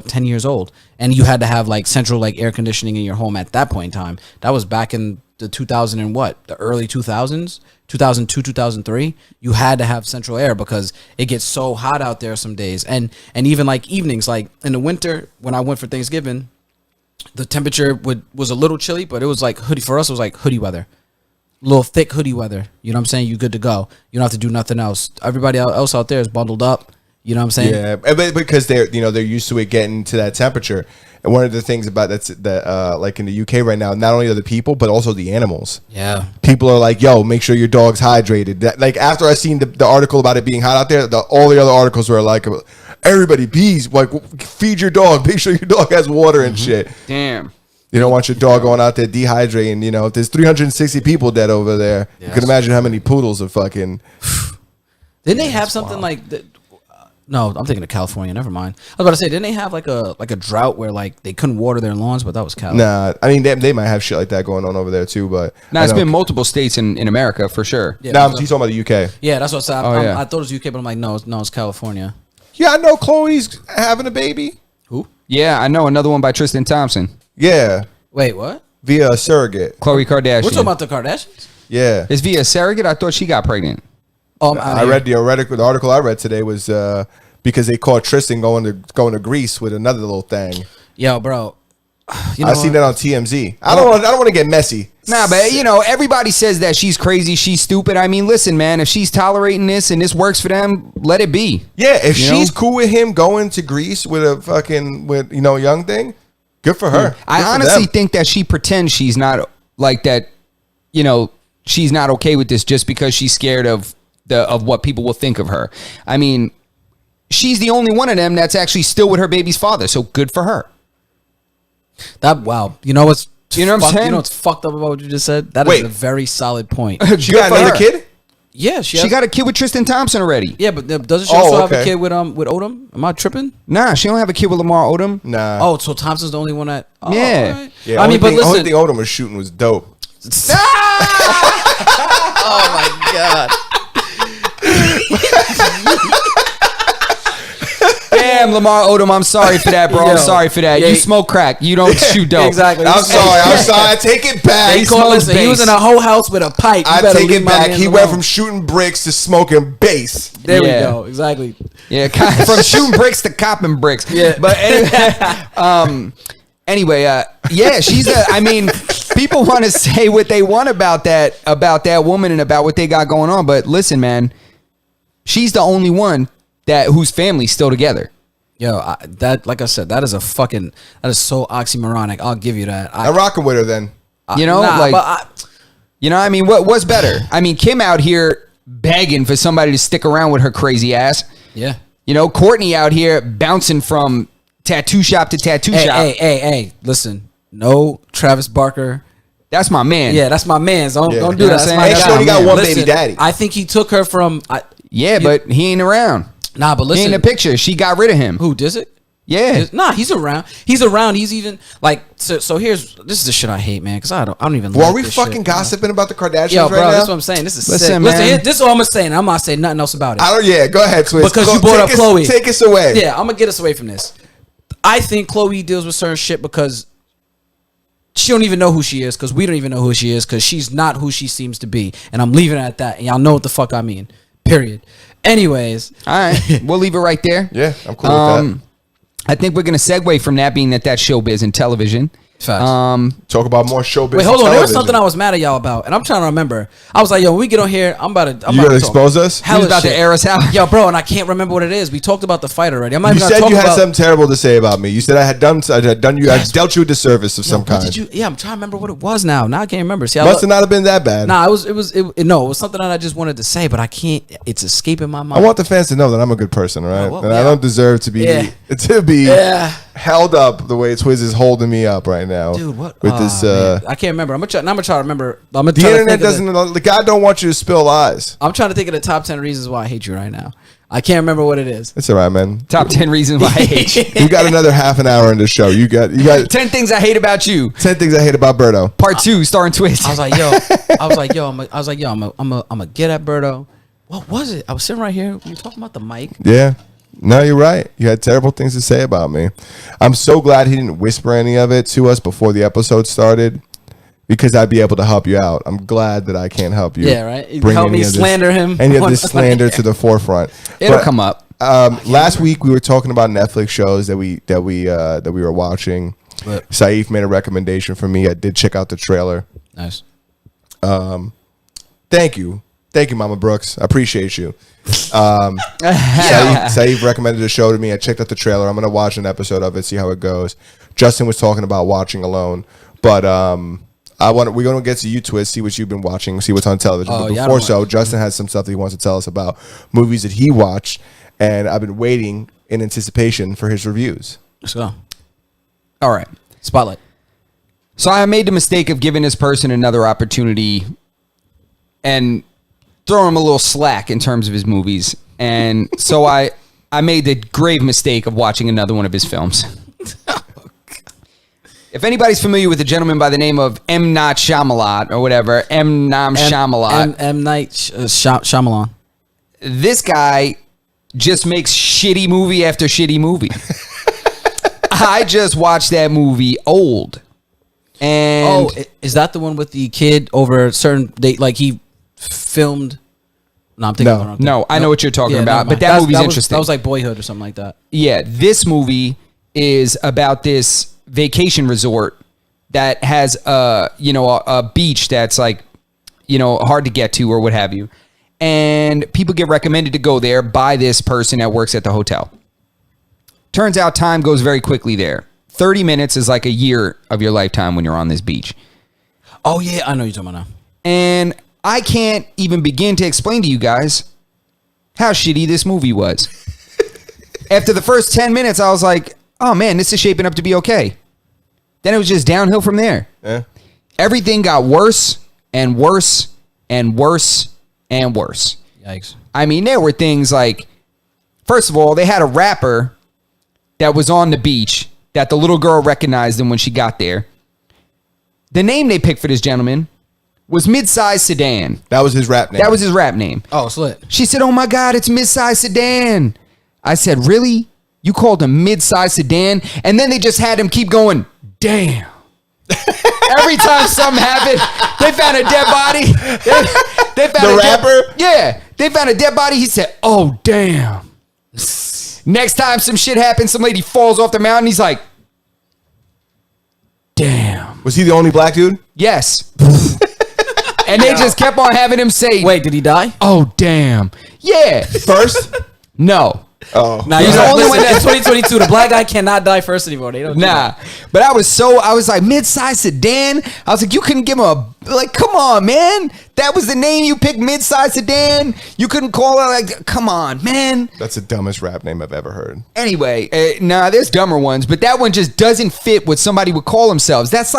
Speaker 4: 10 years old, and you had to have like central like air conditioning in your home at that point in time. That was back in the 2000 and the early 2000s, 2002, 2003. You had to have central air because it gets so hot out there some days, and even like evenings, like in the winter when I went for Thanksgiving, the temperature was a little chilly, but it was like hoodie for us. It was like hoodie weather. Little thick hoodie weather. You know what I'm saying? You good to go. You don't have to do nothing else. Everybody else out there is bundled up. You know what I'm saying?
Speaker 3: Yeah, but because they're used to it getting to that temperature. And one of the things about that like in the UK right now, not only are the people but also the animals.
Speaker 4: Yeah.
Speaker 3: People are like, yo, make sure your dog's hydrated. Like after I seen the article about it being hot out there, all the other articles were like, everybody, bees, like feed your dog, make sure your dog has water and shit.
Speaker 2: Damn.
Speaker 3: You don't want your dog going out there dehydrating. You know, if there's 360 people dead over there, you can imagine how many poodles are fucking.
Speaker 4: Didn't they have something like that? No, I'm thinking of California. Never mind. I was about to say, didn't they have like a drought where like they couldn't water their lawns? But that was California.
Speaker 3: Nah, I mean they might have shit like that going on over there too. But
Speaker 2: Now,
Speaker 3: I
Speaker 2: it's
Speaker 3: know-
Speaker 2: been multiple states in America for sure.
Speaker 4: Yeah,
Speaker 3: Nah,
Speaker 4: so-
Speaker 3: he's talking about the UK.
Speaker 4: yeah, that's what I said.
Speaker 2: Oh, yeah.
Speaker 4: I thought it was UK, but I'm like, no, it's California.
Speaker 3: Yeah, I know Chloe's having a baby.
Speaker 4: Who?
Speaker 2: Yeah, I know another one by Tristan Thompson.
Speaker 3: Yeah,
Speaker 4: Wait, what?
Speaker 3: via a surrogate.
Speaker 2: Khloe Kardashian.
Speaker 4: We're talking about the Kardashians.
Speaker 3: Yeah,
Speaker 2: It's via surrogate. I thought she got pregnant.
Speaker 4: Oh,
Speaker 3: I read the article I read today was because they caught Tristan going to Greece with another little thing.
Speaker 4: Yo, bro. You
Speaker 3: I seen that on TMZ. I don't want to get messy.
Speaker 2: Nah, but everybody says that she's crazy, she's stupid. I mean, listen, man, if she's tolerating this and this works for them, let it be.
Speaker 3: Yeah, if
Speaker 2: You
Speaker 3: she's
Speaker 2: know?
Speaker 3: cool with him going to Greece with a fucking young thing, good for her.
Speaker 2: I
Speaker 3: Good for
Speaker 2: honestly
Speaker 3: them.
Speaker 2: think that she pretends she's not like that. She's not okay with this just because she's scared of what people will think of her. I mean, she's the only one of them that's actually still with her baby's father. So good for her.
Speaker 4: Wow. You know what's
Speaker 2: You know what I'm saying?
Speaker 4: You know what's fucked up about what you just said? That is
Speaker 3: Wait.
Speaker 4: a very solid point.
Speaker 3: She
Speaker 2: Good
Speaker 3: got
Speaker 2: for
Speaker 3: another
Speaker 2: her.
Speaker 3: kid.
Speaker 4: Yeah,
Speaker 2: She got a kid with Tristan Thompson already.
Speaker 4: Yeah, but doesn't she also have a
Speaker 3: okay.
Speaker 4: kid with Odom? Am I tripping?
Speaker 2: Nah, she don't have a kid with Lamar Odom.
Speaker 3: Nah.
Speaker 4: Oh, so Thompson's the only one that. Oh,
Speaker 2: Yeah.
Speaker 4: all right.
Speaker 3: Yeah,
Speaker 4: I mean, but
Speaker 3: only
Speaker 4: listen.
Speaker 3: thing Odom was shooting was dope.
Speaker 4: Oh my god.
Speaker 2: Damn, Lamar Odom, I'm sorry for that, bro.
Speaker 4: Yo.
Speaker 2: I'm sorry for that.
Speaker 4: Yeah,
Speaker 2: You smoke crack. You don't shoot dope.
Speaker 4: Exactly.
Speaker 3: I'm sorry. I take it back.
Speaker 4: He was in a whole house with a pipe. You
Speaker 3: I
Speaker 4: better
Speaker 3: take
Speaker 4: leave
Speaker 3: it
Speaker 4: my
Speaker 3: back.
Speaker 4: man
Speaker 3: He
Speaker 4: alone.
Speaker 3: went from shooting bricks to smoking bass.
Speaker 4: There
Speaker 2: Yeah.
Speaker 4: we go. Exactly.
Speaker 2: Yeah, from shooting bricks to copping bricks.
Speaker 4: Yeah.
Speaker 2: But anyway, yeah, she's I mean, people want to say what they want about that woman and about what they got going on, but listen, man, she's the only one whose family's still together.
Speaker 4: Yo, that like I said, that is so oxymoronic. I'll give you that.
Speaker 3: I'm rocking with her then.
Speaker 2: You know,
Speaker 4: but
Speaker 2: you know, I mean, what's better? I mean, Kim out here begging for somebody to stick around with her crazy ass.
Speaker 4: yeah.
Speaker 2: You know, Courtney out here bouncing from tattoo shop to tattoo shop.
Speaker 4: Hey, listen. No Travis Barker.
Speaker 2: That's my man.
Speaker 4: Yeah, that's my man. Don't do
Speaker 2: You know
Speaker 4: that.
Speaker 2: what
Speaker 4: That's
Speaker 2: I'm
Speaker 4: my
Speaker 2: saying?
Speaker 4: guy.
Speaker 3: Shorty got one
Speaker 4: Listen,
Speaker 3: baby daddy.
Speaker 4: I think he took her from.
Speaker 2: Yeah, but he ain't around.
Speaker 4: Nah, but
Speaker 2: He
Speaker 4: listen.
Speaker 2: ain't in the picture. She got rid of him.
Speaker 4: Who does it?
Speaker 2: Yeah.
Speaker 4: Nah, he's around. He's around. He's even like. So here's this is the shit I hate, man. Because I don't even.
Speaker 3: Well,
Speaker 4: like
Speaker 3: are we
Speaker 4: this
Speaker 3: fucking
Speaker 4: shit,
Speaker 3: gossiping about the Kardashians
Speaker 4: Yo, bro,
Speaker 3: right
Speaker 4: that's
Speaker 3: now?
Speaker 4: what I'm saying. This is
Speaker 2: Listen,
Speaker 4: sick.
Speaker 2: man.
Speaker 4: Listen, this is all I'm gonna say, and I'm not saying nothing else about it.
Speaker 3: I don't. Yeah, go ahead, Swizz.
Speaker 4: Because you brought up Chloe.
Speaker 3: Take us away.
Speaker 4: Yeah, I'm gonna get us away from this. I think Chloe deals with certain shit because she don't even know who she is, because we don't even know who she is, because she's not who she seems to be, and I'm leaving it at that. And y'all know what the fuck I mean. Period. Anyways,
Speaker 2: All right. We'll leave it right there.
Speaker 3: Yeah, I'm cool with that.
Speaker 2: I think we're going to segue from that being that's showbiz and television.
Speaker 4: facts.
Speaker 3: Talk about more showbiz.
Speaker 4: Wait, hold on.
Speaker 3: and
Speaker 4: There was
Speaker 3: television.
Speaker 4: something I was mad at y'all about, and I'm trying to remember. I was like, yo, when we get on here, I'm about to.
Speaker 3: You gonna expose us?
Speaker 2: He was about to air us out.
Speaker 4: Yo, bro, and I can't remember what it is. We talked about the fight already. I'm not
Speaker 3: You
Speaker 4: even gonna
Speaker 3: said
Speaker 4: talk
Speaker 3: you had
Speaker 4: about.
Speaker 3: something terrible to say about me. You said I had done you. I dealt you a disservice of some
Speaker 4: What
Speaker 3: kind.
Speaker 4: did you? Yeah, I'm trying to remember what it was now. Now I can't remember. See,
Speaker 3: Must have not have been that bad.
Speaker 4: Nah, it was something that I just wanted to say, but I can't. It's escaping my
Speaker 3: I
Speaker 4: mind.
Speaker 3: want the fans to know that I'm a good person, all right?
Speaker 4: well,
Speaker 3: and I
Speaker 4: yeah.
Speaker 3: don't deserve to be
Speaker 4: Yeah.
Speaker 3: held up the way Swizz is holding me up right now.
Speaker 4: Dude, what?
Speaker 3: With this,
Speaker 4: man. I can't remember. I'm gonna try to remember. I'm gonna
Speaker 3: the
Speaker 4: try to
Speaker 3: internet
Speaker 4: think of
Speaker 3: doesn't. The God don't want you to spill lies.
Speaker 4: I'm trying to think of the top 10 reasons why I hate you right now. I can't remember what it is.
Speaker 3: It's all right, man.
Speaker 2: Top 10 reasons why I hate you.
Speaker 3: You got another half an hour in the show. You got
Speaker 2: 10 things I hate about you.
Speaker 3: 10 things I hate about Berto.
Speaker 2: Part 2, starring Twist.
Speaker 4: I was like, yo, I'm gonna get at Berto. What was it? I was sitting right here. We were talking about the mic.
Speaker 3: Yeah. No, you're right. You had terrible things to say about me. I'm so glad he didn't whisper any of it to us before the episode started, because I'd be able to help you out. I'm glad that I can't help you.
Speaker 4: Yeah, right.
Speaker 3: bring
Speaker 4: Help
Speaker 3: any
Speaker 4: me
Speaker 3: of this-
Speaker 4: slander him.
Speaker 3: Any of
Speaker 4: on-
Speaker 3: this slander to the forefront.
Speaker 2: It'll
Speaker 3: But,
Speaker 2: come up.
Speaker 3: Last week we were talking about Netflix shows that we were watching.
Speaker 4: But-
Speaker 3: Saif made a recommendation for me. I did check out the trailer.
Speaker 4: Nice.
Speaker 3: Thank you, Mama Brooks. I appreciate you. Saif recommended a show to me. I checked out the trailer. I'm gonna watch an episode of it, see how it goes. Justin was talking about watching Alone, but we're gonna get to you, Twist, see what you've been watching, see what's on television.
Speaker 4: Oh,
Speaker 3: But
Speaker 4: yeah, I
Speaker 3: before
Speaker 4: don't
Speaker 3: so, Justin has some stuff that he wants to tell us about movies that he watched, and I've been waiting in anticipation for his reviews.
Speaker 4: Let's go.
Speaker 2: All right.
Speaker 4: Spotlight.
Speaker 2: So I made the mistake of giving this person another opportunity and throwing him a little slack in terms of his movies. And so I made the grave mistake of watching another one of his films. If anybody's familiar with a gentleman by the name of M. Night Shyamalan or whatever, M. Nam Shyamalan,
Speaker 4: M. Night Shyamalan.
Speaker 2: this guy just makes shitty movie after shitty movie. I just watched that movie Old. And
Speaker 4: Is that the one with the kid over a certain date? Like he filmed. No, I'm thinking.
Speaker 3: No.
Speaker 4: of the wrong thing.
Speaker 2: No, I know what you're talking
Speaker 4: Yeah,
Speaker 2: about,
Speaker 4: never
Speaker 2: but
Speaker 4: mind.
Speaker 2: that movie's
Speaker 4: was-
Speaker 2: interesting.
Speaker 4: That was like Boyhood or something like that.
Speaker 2: Yeah, this movie is about this vacation resort that has a beach that's like, hard to get to or what have you. And people get recommended to go there by this person that works at the hotel. Turns out time goes very quickly there. 30 minutes is like a year of your lifetime when you're on this beach.
Speaker 4: Oh yeah, I know you're talking about now.
Speaker 2: And I can't even begin to explain to you guys how shitty this movie was. After the first 10 minutes, I was like, oh man, this is shaping up to be okay. Then it was just downhill from there.
Speaker 3: Yeah.
Speaker 2: Everything got worse and worse and worse and worse.
Speaker 4: Yikes.
Speaker 2: I mean, there were things like, first of all, they had a rapper that was on the beach that the little girl recognized him when she got there. The name they picked for this gentleman was Midsize Sedan.
Speaker 3: That was his rap name.
Speaker 2: That was his rap name.
Speaker 4: Oh, it's lit.
Speaker 2: She said, "Oh my God, it's Midsize Sedan." I said, "Really? You called him Midsize Sedan?" And then they just had him keep going, "Damn." Every time something happened, they found a dead body. They found
Speaker 3: The
Speaker 2: a dead-
Speaker 3: rapper?
Speaker 2: yeah, they found a dead body. He said, "Oh damn." Next time some shit happens, some lady falls off the mountain. He's like, "Damn."
Speaker 3: Was he the only black dude?
Speaker 2: Yes. And they just kept on having him say,
Speaker 4: Wait, did he die?
Speaker 2: "Oh damn." Yeah.
Speaker 3: First?
Speaker 2: No.
Speaker 3: Oh.
Speaker 4: Nah,
Speaker 2: He's
Speaker 4: you're
Speaker 2: the
Speaker 4: right.
Speaker 2: only
Speaker 4: Listen,
Speaker 2: one that-
Speaker 4: it's 2022. The black guy cannot die first anymore. They don't. do
Speaker 2: Nah,
Speaker 4: that.
Speaker 2: but I was like, Midsize Sedan. I was like, you couldn't give him come on, man. That was the name you picked, Midsize Sedan. You couldn't call it like, come on, man.
Speaker 3: That's the dumbest rap name I've ever heard.
Speaker 2: Anyway, nah, there's dumber ones, but that one just doesn't fit what somebody would call themselves. That's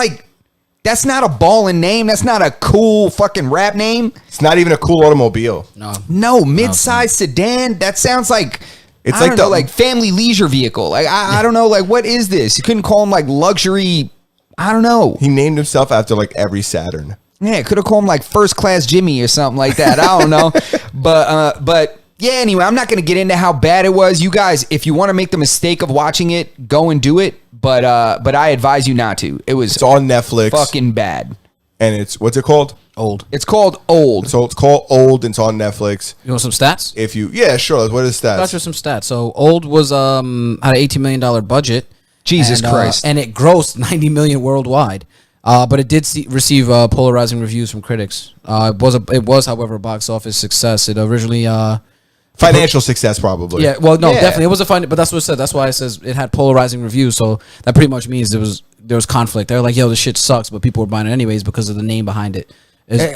Speaker 2: not a ballin' name. That's not a cool fucking rap name.
Speaker 3: It's not even a cool automobile.
Speaker 2: No, Midsize Sedan. That sounds like.
Speaker 3: It's
Speaker 2: I
Speaker 3: like
Speaker 2: don't
Speaker 3: the-
Speaker 2: know, like family leisure vehicle. Like I don't know, like what is this? You couldn't call him like luxury. I don't know.
Speaker 3: He named himself after like every Saturn.
Speaker 2: Yeah, could have called him like First Class Jimmy or something like that. I don't know. But yeah, anyway, I'm not going to get into how bad it was. You guys, if you want to make the mistake of watching it, go and do it. But I advise you not to. It was
Speaker 3: It's on Netflix.
Speaker 2: fucking bad.
Speaker 3: And it's, what's it called?
Speaker 4: Old.
Speaker 2: It's called Old.
Speaker 3: So it's called Old and it's on Netflix.
Speaker 4: You want some stats?
Speaker 3: If you, yeah, sure. What is that?
Speaker 4: Got you some stats. So Old was had an $18 million budget.
Speaker 2: Jesus
Speaker 4: and,
Speaker 2: Christ.
Speaker 4: and it grossed $90 million worldwide. But it did receive polarizing reviews from critics. It was, however, a box office success. It originally
Speaker 3: Financial success, probably.
Speaker 4: yeah, well, no,
Speaker 2: Yeah.
Speaker 4: definitely it was a fun, but that's what it said. That's why it says it had polarizing reviews. So that pretty much means there was conflict. They were like, "Yo, this shit sucks," but people were buying it anyways because of the name behind it.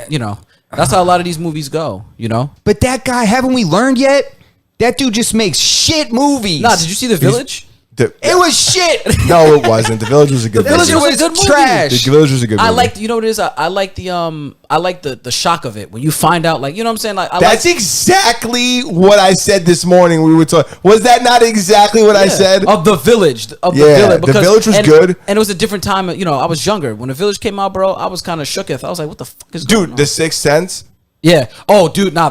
Speaker 4: You know, that's how a lot of these movies go. You know.
Speaker 2: But that guy, haven't we learned yet? That dude just makes shit movies.
Speaker 4: Nah, did you see The Village?
Speaker 3: It
Speaker 2: was shit.
Speaker 3: No, it wasn't. The Village was a good
Speaker 4: Village
Speaker 3: movie.
Speaker 4: was a good movie.
Speaker 2: trash.
Speaker 3: The Village was a good movie.
Speaker 4: I like, you know what it is? I like the shock of it when you find out, like, you know what I'm saying? Like,
Speaker 3: That's exactly what I said this morning. We were talking. Was that not exactly what I said?
Speaker 4: Of The Village.
Speaker 3: Yeah, The Village was good.
Speaker 4: And it was a different time. You know, I was younger. When The Village came out, bro, I was kind of shooketh. I was like, what the fuck is going
Speaker 3: Dude,
Speaker 4: on?
Speaker 3: The Sixth Sense.
Speaker 4: Yeah. Oh, dude, nah,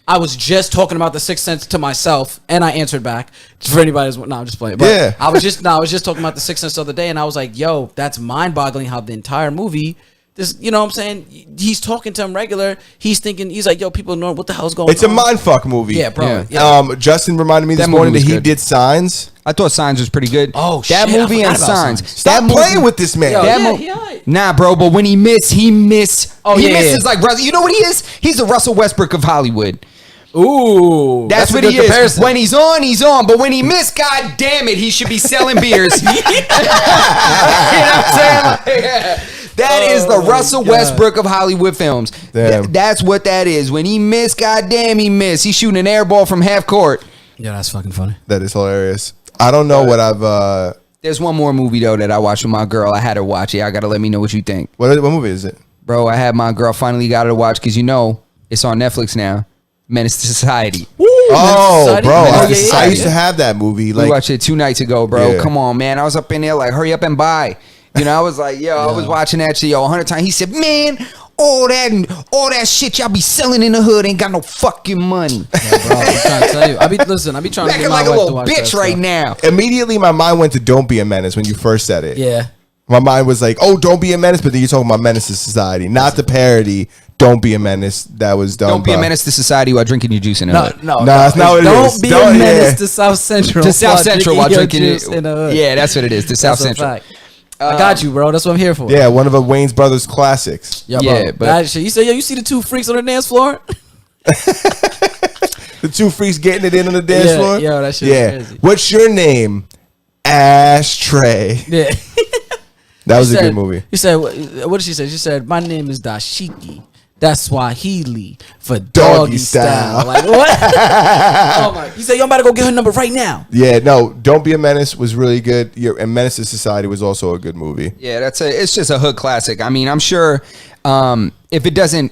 Speaker 4: I was just talking about The Sixth Sense to myself, and I answered back. For anybody who's, no, I'm just playing. But
Speaker 3: Yeah.
Speaker 4: I was just talking about The Sixth Sense the other day, and I was like, yo, that's mind-boggling how the entire movie, this, you know what I'm saying? He's talking to him regular. He's like, yo, people know what the hell's going on.
Speaker 3: It's a mindfuck movie.
Speaker 4: Yeah, bro.
Speaker 2: Yeah.
Speaker 4: Yeah.
Speaker 3: Justin reminded me
Speaker 2: That
Speaker 3: this
Speaker 2: movie
Speaker 3: morning that
Speaker 2: was
Speaker 3: he
Speaker 2: good.
Speaker 3: did Signs.
Speaker 2: I thought Signs was pretty good.
Speaker 4: Oh,
Speaker 2: that
Speaker 4: shit, I
Speaker 2: movie and
Speaker 4: forgot about
Speaker 2: Signs.
Speaker 4: Signs.
Speaker 3: Stop
Speaker 2: That
Speaker 3: playing
Speaker 2: movie-
Speaker 3: with this man.
Speaker 4: Yo,
Speaker 2: That
Speaker 4: yeah,
Speaker 2: mo-
Speaker 4: he alright.
Speaker 2: Nah, bro, but when he miss.
Speaker 4: Oh,
Speaker 2: He
Speaker 4: yeah,
Speaker 2: misses
Speaker 4: yeah.
Speaker 2: like Russell. You know what he is? He's the Russell Westbrook of Hollywood.
Speaker 4: Ooh.
Speaker 2: That's
Speaker 4: a
Speaker 2: what
Speaker 4: good
Speaker 2: he is.
Speaker 4: comparison.
Speaker 2: When he's on, he's on. But when he missed, god damn it, he should be selling beers. You know what I'm saying? Like, that is the Russell Westbrook of Hollywood films.
Speaker 3: Damn.
Speaker 2: That's what that is. When he missed, god damn, he missed. He's shooting an air ball from half court.
Speaker 4: Yeah, that's fucking funny.
Speaker 3: That is hilarious. I don't know what I've.
Speaker 2: There's one more movie, though, that I watched with my girl. I had her watch it. I got to let me know what you think.
Speaker 3: What movie is it?
Speaker 2: Bro, I had my girl finally got her to watch because, you know, it's on Netflix now. Menace to Society.
Speaker 3: Oh,
Speaker 4: Society?
Speaker 3: bro.
Speaker 4: Oh,
Speaker 3: I,
Speaker 4: yeah, yeah,
Speaker 3: I
Speaker 4: yeah.
Speaker 3: used to have that movie.
Speaker 2: We
Speaker 3: Like,
Speaker 2: watched it 2 nights ago, bro.
Speaker 3: Yeah.
Speaker 2: Come on, man. I was up in there like, hurry up and buy. You know, I was like, yo, I was watching that shit, 100 times. He said, man, all that shit y'all be selling in the hood ain't got no fucking money.
Speaker 4: Yeah, bro, I'm trying to tell you. I be trying to
Speaker 2: Acting
Speaker 4: get my
Speaker 2: like a
Speaker 4: wife to
Speaker 2: little
Speaker 4: watch that
Speaker 2: bitch right
Speaker 4: stuff.
Speaker 2: now.
Speaker 3: immediately my mind went to Don't Be a Menace when you first said it.
Speaker 4: Yeah.
Speaker 3: My mind was like, oh, Don't Be a Menace, but then you're talking about Menace to Society, not the parody. Don't Be a Menace. That was done.
Speaker 2: Don't be a
Speaker 3: by-
Speaker 2: menace to society while drinking your juice in the hood.
Speaker 3: No, that's not what it
Speaker 4: Don't
Speaker 3: is.
Speaker 4: be
Speaker 3: Don't-
Speaker 4: a menace
Speaker 3: yeah.
Speaker 4: to South Central.
Speaker 2: To South Central while drinking
Speaker 4: your
Speaker 2: it.
Speaker 4: juice in the hood.
Speaker 2: Yeah, that's what it is. To South
Speaker 4: That's a
Speaker 2: Central.
Speaker 4: fact. I got you, bro. That's what I'm here for.
Speaker 3: Yeah, one of the Wayne's Brothers classics.
Speaker 4: Yeah,
Speaker 2: Yeah,
Speaker 4: bro.
Speaker 2: but-
Speaker 4: That shit. You say, yo, you see the two freaks on the dance floor?
Speaker 3: The two freaks getting it in on the dance
Speaker 4: Yeah,
Speaker 3: floor.
Speaker 4: yo, that shit
Speaker 3: Yeah.
Speaker 4: is crazy.
Speaker 3: What's your name? Ashtray.
Speaker 4: Yeah.
Speaker 3: That was
Speaker 4: She
Speaker 3: a
Speaker 4: said-
Speaker 3: good movie.
Speaker 4: You said, what did she say? She said, my name is Dashiki. That's Swahili for
Speaker 3: Doggy
Speaker 4: doggy
Speaker 3: style.
Speaker 4: style. Like, what? Oh my. You said, yo, I'm about to go get her number right now.
Speaker 3: Yeah, no, Don't Be a Menace was really good. And Menace to Society was also a good movie.
Speaker 2: Yeah, it's just a hood classic. I mean, I'm sure if it doesn't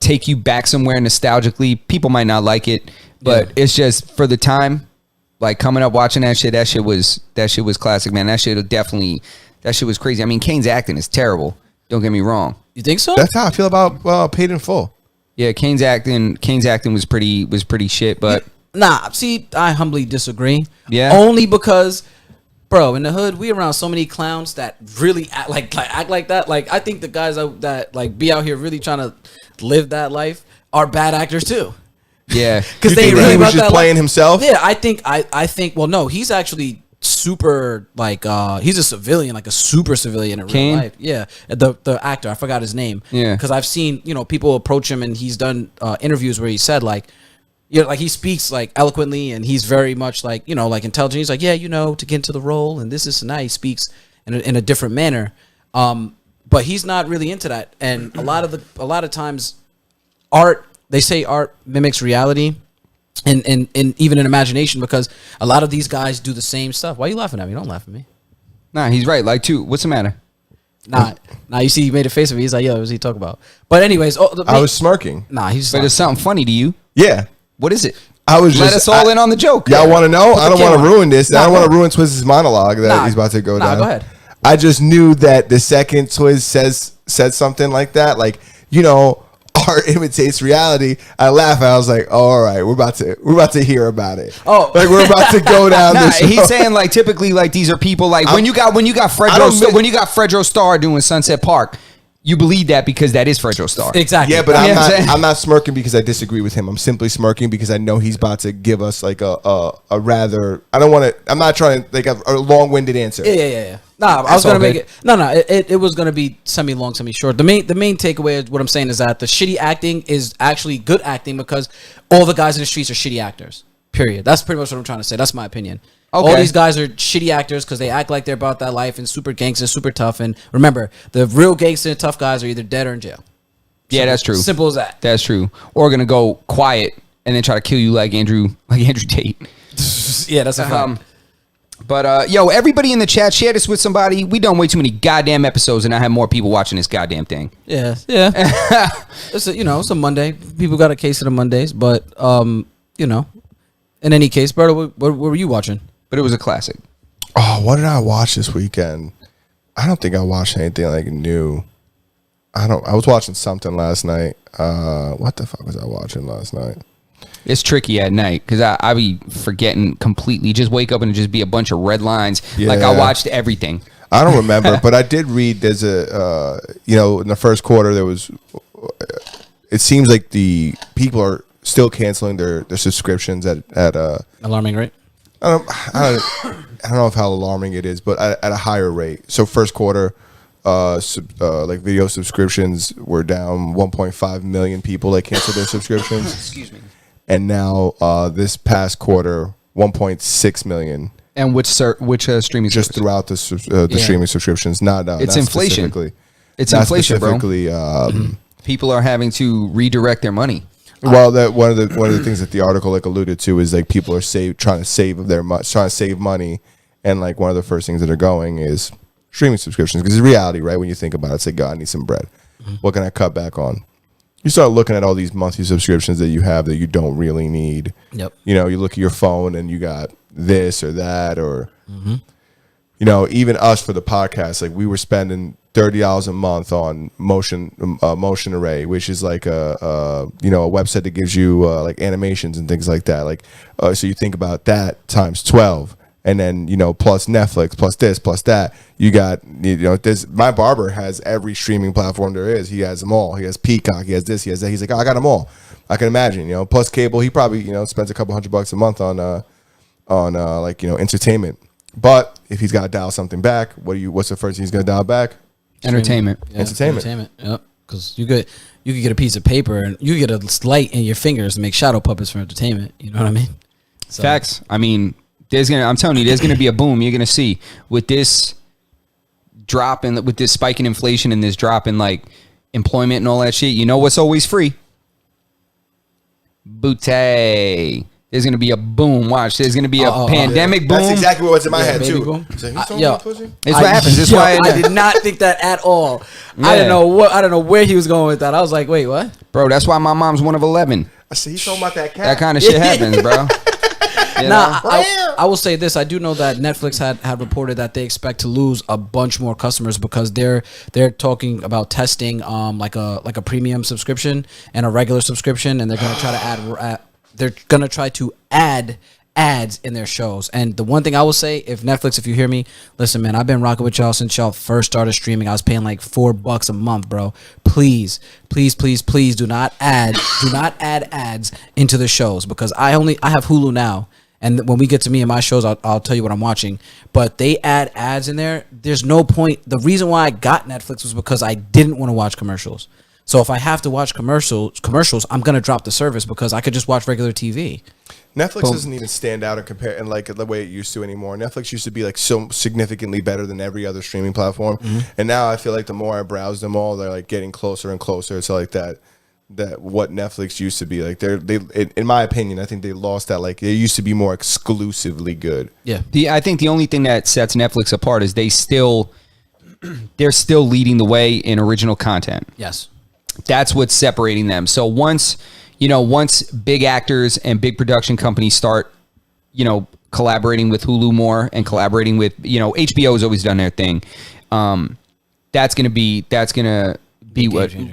Speaker 2: take you back somewhere nostalgically. People might not like it, but it's just for the time. Like coming up watching that shit was classic, man. That shit was crazy. I mean, Kane's acting is terrible. Don't get me wrong.
Speaker 4: You think so?
Speaker 3: That's how I feel about Paid in Full.
Speaker 2: Yeah, Kane's acting was pretty shit, but
Speaker 4: Nah, see, I humbly disagree.
Speaker 2: Yeah.
Speaker 4: Only because, bro, in the hood, we around so many clowns that really act like that. Like, I think the guys that like be out here really trying to live that life are bad actors too.
Speaker 2: yeah.
Speaker 4: Because
Speaker 3: You
Speaker 4: they
Speaker 3: think
Speaker 4: really
Speaker 3: he was
Speaker 4: about
Speaker 3: just
Speaker 4: that
Speaker 3: playing
Speaker 4: life.
Speaker 3: himself?
Speaker 4: Yeah, I think. Well, no, he's actually super like he's a civilian, like a super civilian in
Speaker 2: Kane?
Speaker 4: real life. Yeah, the actor, I forgot his name.
Speaker 2: Yeah.
Speaker 4: because I've seen people approach him and he's done interviews where he said like. Like he speaks like eloquently and he's very much like like intelligent. He's like to get into the role and this and that. He speaks in a different manner, but he's not really into that. And a lot of times, they say art mimics reality, and even in imagination, because a lot of these guys do the same stuff. Why are you laughing at me? Don't laugh at me.
Speaker 2: Nah, he's right. Like, what's the matter?
Speaker 4: Nah, you see, he made a face at me. He's like, yo, what was he talking about? But anyways,
Speaker 3: I was smirking.
Speaker 4: Nah, he's.
Speaker 2: But it's something funny to you.
Speaker 3: Yeah.
Speaker 2: What is it?
Speaker 3: I was
Speaker 2: Let
Speaker 3: just
Speaker 2: us all in on the joke.
Speaker 3: Y'all want to know?
Speaker 4: Put
Speaker 3: I
Speaker 4: the
Speaker 3: don't want to
Speaker 4: camera.
Speaker 3: ruin this.
Speaker 4: Nah,
Speaker 3: I don't
Speaker 4: go
Speaker 3: want to
Speaker 4: ahead.
Speaker 3: ruin Twizz's monologue that he's about to go down.
Speaker 4: Go ahead.
Speaker 3: I just knew that the second Twizz said something like that, like art imitates reality. I laughed. I was like, "Oh, all right, we're about to hear about it.
Speaker 4: Oh.
Speaker 3: Like we're about to go down
Speaker 2: Nah,
Speaker 3: this."
Speaker 2: he's saying like typically like these are people like when you got Fredro Starr doing Sunset Park, you believe that because that is Fredro Starr.
Speaker 4: Exactly.
Speaker 3: Yeah, but
Speaker 2: You know what I'm saying?
Speaker 3: I'm not smirking because I disagree with him. I'm simply smirking because I know he's about to give us like a rather. I don't want to. I'm not trying to like a long-winded answer.
Speaker 4: Yeah. Nah, I was
Speaker 2: all
Speaker 4: gonna make
Speaker 2: good.
Speaker 4: it. No. It was gonna be semi-long, semi-short. The main takeaway of what I'm saying is that the shitty acting is actually good acting because all the guys in the streets are shitty actors. Period. That's pretty much what I'm trying to say. That's my opinion.
Speaker 2: Okay.
Speaker 4: All these guys are shitty actors because they act like they're about that life and super gangster, super tough. And remember, the real gangster and tough guys are either dead or in jail.
Speaker 2: Yeah, that's true.
Speaker 4: Simple as that.
Speaker 2: That's true. Or gonna go quiet and then try to kill you like Andrew Tate.
Speaker 4: Yeah, that's a fact.
Speaker 2: But yo, everybody in the chat, share this with somebody. We done way too many goddamn episodes, and I have more people watching this goddamn thing.
Speaker 4: Yeah. It's a Monday. People got a case of the Mondays, but in any case, brother, what were you watching?
Speaker 2: But it was a classic.
Speaker 3: Oh, what did I watch this weekend? I don't think I watched anything like new. I was watching something last night. What the fuck was I watching last night?
Speaker 2: It's tricky at night because I be forgetting completely. Just wake up and just be a bunch of red lines. Like I
Speaker 3: Yeah.
Speaker 2: watched everything.
Speaker 3: I don't remember, but I did read there's a, in the first quarter there was, it seems like the people are still canceling their subscriptions at
Speaker 4: Alarming, right?
Speaker 3: I don't know if how alarming it is, but at a higher rate. So first quarter, like video subscriptions were down 1.5 million people that canceled their subscriptions.
Speaker 2: Excuse me.
Speaker 3: And now this past quarter, 1.6 million.
Speaker 2: And which streaming
Speaker 3: Just
Speaker 2: service?
Speaker 3: throughout the streaming subscriptions, not
Speaker 2: It's
Speaker 3: not
Speaker 2: inflation.
Speaker 3: specifically.
Speaker 2: It's
Speaker 3: Not
Speaker 2: inflation, bro.
Speaker 3: specifically,
Speaker 2: People are having to redirect their money.
Speaker 3: Well, that one of the things that the article like alluded to is like people are trying to save money, and like one of the first things that are going is streaming subscriptions because it's reality, right? When you think about it, it's like, God, I need some bread. What can I cut back on? You start looking at all these monthly subscriptions that you have that you don't really need.
Speaker 4: Yep.
Speaker 3: You look at your phone and you got this or that, or even us for the podcast, like we were spending $30 a month on Motion Array, which is like a website that gives you like animations and things like that. Like, so you think about that times 12, and then plus Netflix, plus this, plus that. You got this. My barber has every streaming platform there is. He has them all. He has Peacock. He has this. He has that. He's like, I got them all. I can imagine. Plus cable. He probably spends a couple $100 a month on entertainment. But if he's got to dial something back, what's the first thing he's gonna dial back?
Speaker 2: Entertainment.
Speaker 4: Yeah,
Speaker 3: Entertainment.
Speaker 4: Yep. Because you could get a piece of paper and you get a light in your fingers to make shadow puppets for entertainment. You know what I mean? So,
Speaker 2: Facts. I mean, I'm telling you, there's gonna be a boom. You're gonna see with this drop and with this spike in inflation and this drop in like employment and all that shit. You know what's always free? Booty. There's gonna be a boom. Watch. There's gonna be a pandemic boom.
Speaker 3: That's exactly what's in my head
Speaker 4: baby
Speaker 3: too.
Speaker 4: boom.
Speaker 3: It's like, who's talking
Speaker 4: Yo.
Speaker 3: about pussy?
Speaker 2: It's what happens.
Speaker 4: I did not think that at all. I
Speaker 2: Yeah.
Speaker 4: don't know where he was going with that. I was like, wait, what?
Speaker 2: Bro, that's why my mom's one of 11.
Speaker 3: I see he's talking about that cat.
Speaker 2: That kind of shit happens, bro. You know?
Speaker 4: I will say this. I do know that Netflix had reported that they expect to lose a bunch more customers because they're talking about testing like a premium subscription and a regular subscription, and they're gonna try to add ads in their shows. And the one thing I will say, if Netflix, if you hear me, listen, man, I've been rocking with y'all since y'all first started streaming. I was paying like $4 a month, bro. Please do not add ads into the shows, because I have Hulu now. And when we get to me and my shows, I'll tell you what I'm watching. But they add ads in there. There's no point. The reason why I got Netflix was because I didn't want to watch commercials. So if I have to watch commercials, I'm gonna drop the service because I could just watch regular TV.
Speaker 3: Netflix doesn't even stand out and compare and like the way it used to anymore. Netflix used to be like so significantly better than every other streaming platform, and now I feel like the more I browse them all, they're like getting closer and closer to like that what Netflix used to be. Like they in my opinion, I think they lost that. Like they used to be more exclusively good.
Speaker 4: Yeah.
Speaker 2: I think the only thing that sets Netflix apart is they're still leading the way in original content.
Speaker 4: Yes.
Speaker 2: That's what's separating them. So once big actors and big production companies start, collaborating with Hulu more and collaborating with, HBO has always done their thing. That's gonna be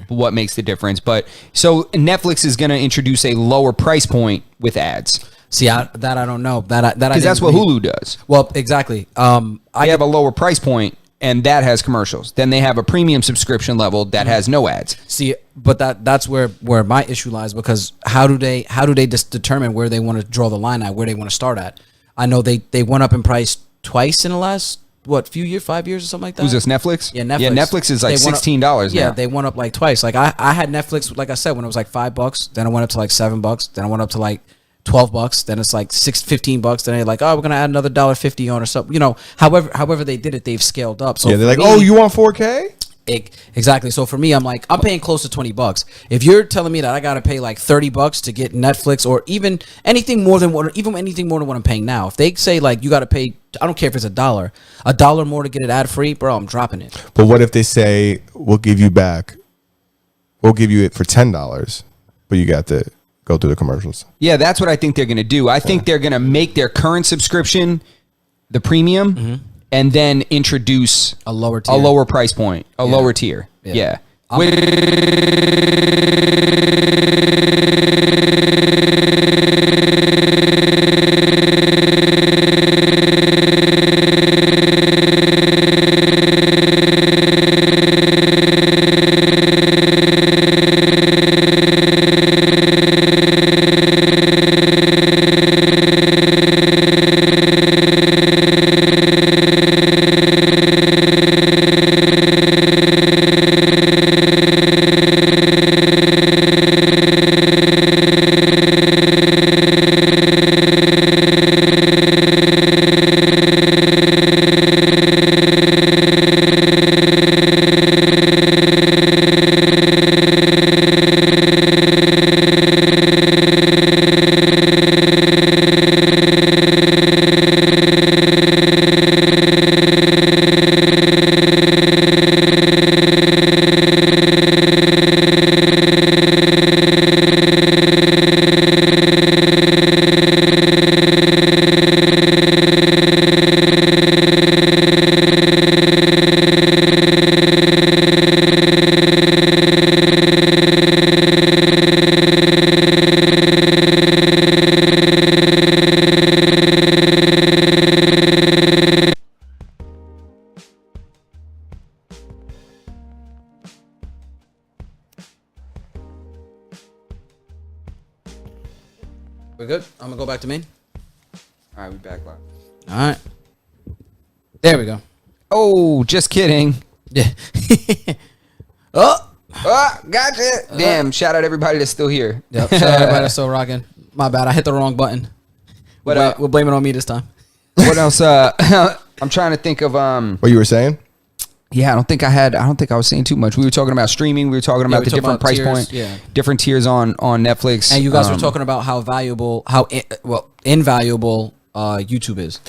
Speaker 2: what makes the difference. But so Netflix is gonna introduce a lower price point with ads.
Speaker 4: See, I don't know because
Speaker 2: that's what Hulu does.
Speaker 4: Well, exactly.
Speaker 2: I have a lower price point, and that has commercials. Then they have a premium subscription level that has no ads.
Speaker 4: See, but that's where my issue lies, because how do they just determine where they want to draw the line at, where they want to start at? I know they went up in price twice in the last 5 years or something like that.
Speaker 2: Who's this, Netflix?
Speaker 4: Yeah, Netflix.
Speaker 2: Yeah, Netflix is like $16 now.
Speaker 4: Yeah, they went up like twice. Like I had Netflix, like I said, when it was like $5, then it went up to like $7, then it went up to like $12, then it's like $15, then they're like, oh, we're gonna add another $1.50 on or something. However they did it, they've scaled up. So
Speaker 3: yeah, they're like, oh, you want 4K?
Speaker 4: Exactly. So for me, I'm like, I'm paying close to $20. If you're telling me that I gotta pay like $30 to get Netflix, or even anything more than what I'm paying now, if they say like you gotta pay, I don't care if it's $1 more to get it ad free, bro, I'm dropping it.
Speaker 3: But what if they say we'll give you it for $10, but you got to go through the commercials?
Speaker 2: Yeah, that's what I think they're going to do. I think they're going to make their current subscription the premium, and then introduce
Speaker 4: a lower tier.
Speaker 2: Price point, lower tier. Yeah.
Speaker 4: We're good? I'm gonna go back to main.
Speaker 2: All right, we back live.
Speaker 4: All right. There we go.
Speaker 2: Oh, just kidding.
Speaker 4: Yeah. Oh,
Speaker 2: Gotcha. Damn, shout out everybody that's still here.
Speaker 4: yep. Shout out everybody that's still rocking. My bad. I hit the wrong button. We'll blame it on me this time.
Speaker 2: What else? I'm trying to think of
Speaker 3: What you were saying?
Speaker 2: Yeah, I don't think I was saying too much. We were talking about streaming. We were talking about the different price
Speaker 4: tiers,
Speaker 2: point, different tiers on Netflix.
Speaker 4: And you guys were talking about how invaluable YouTube is,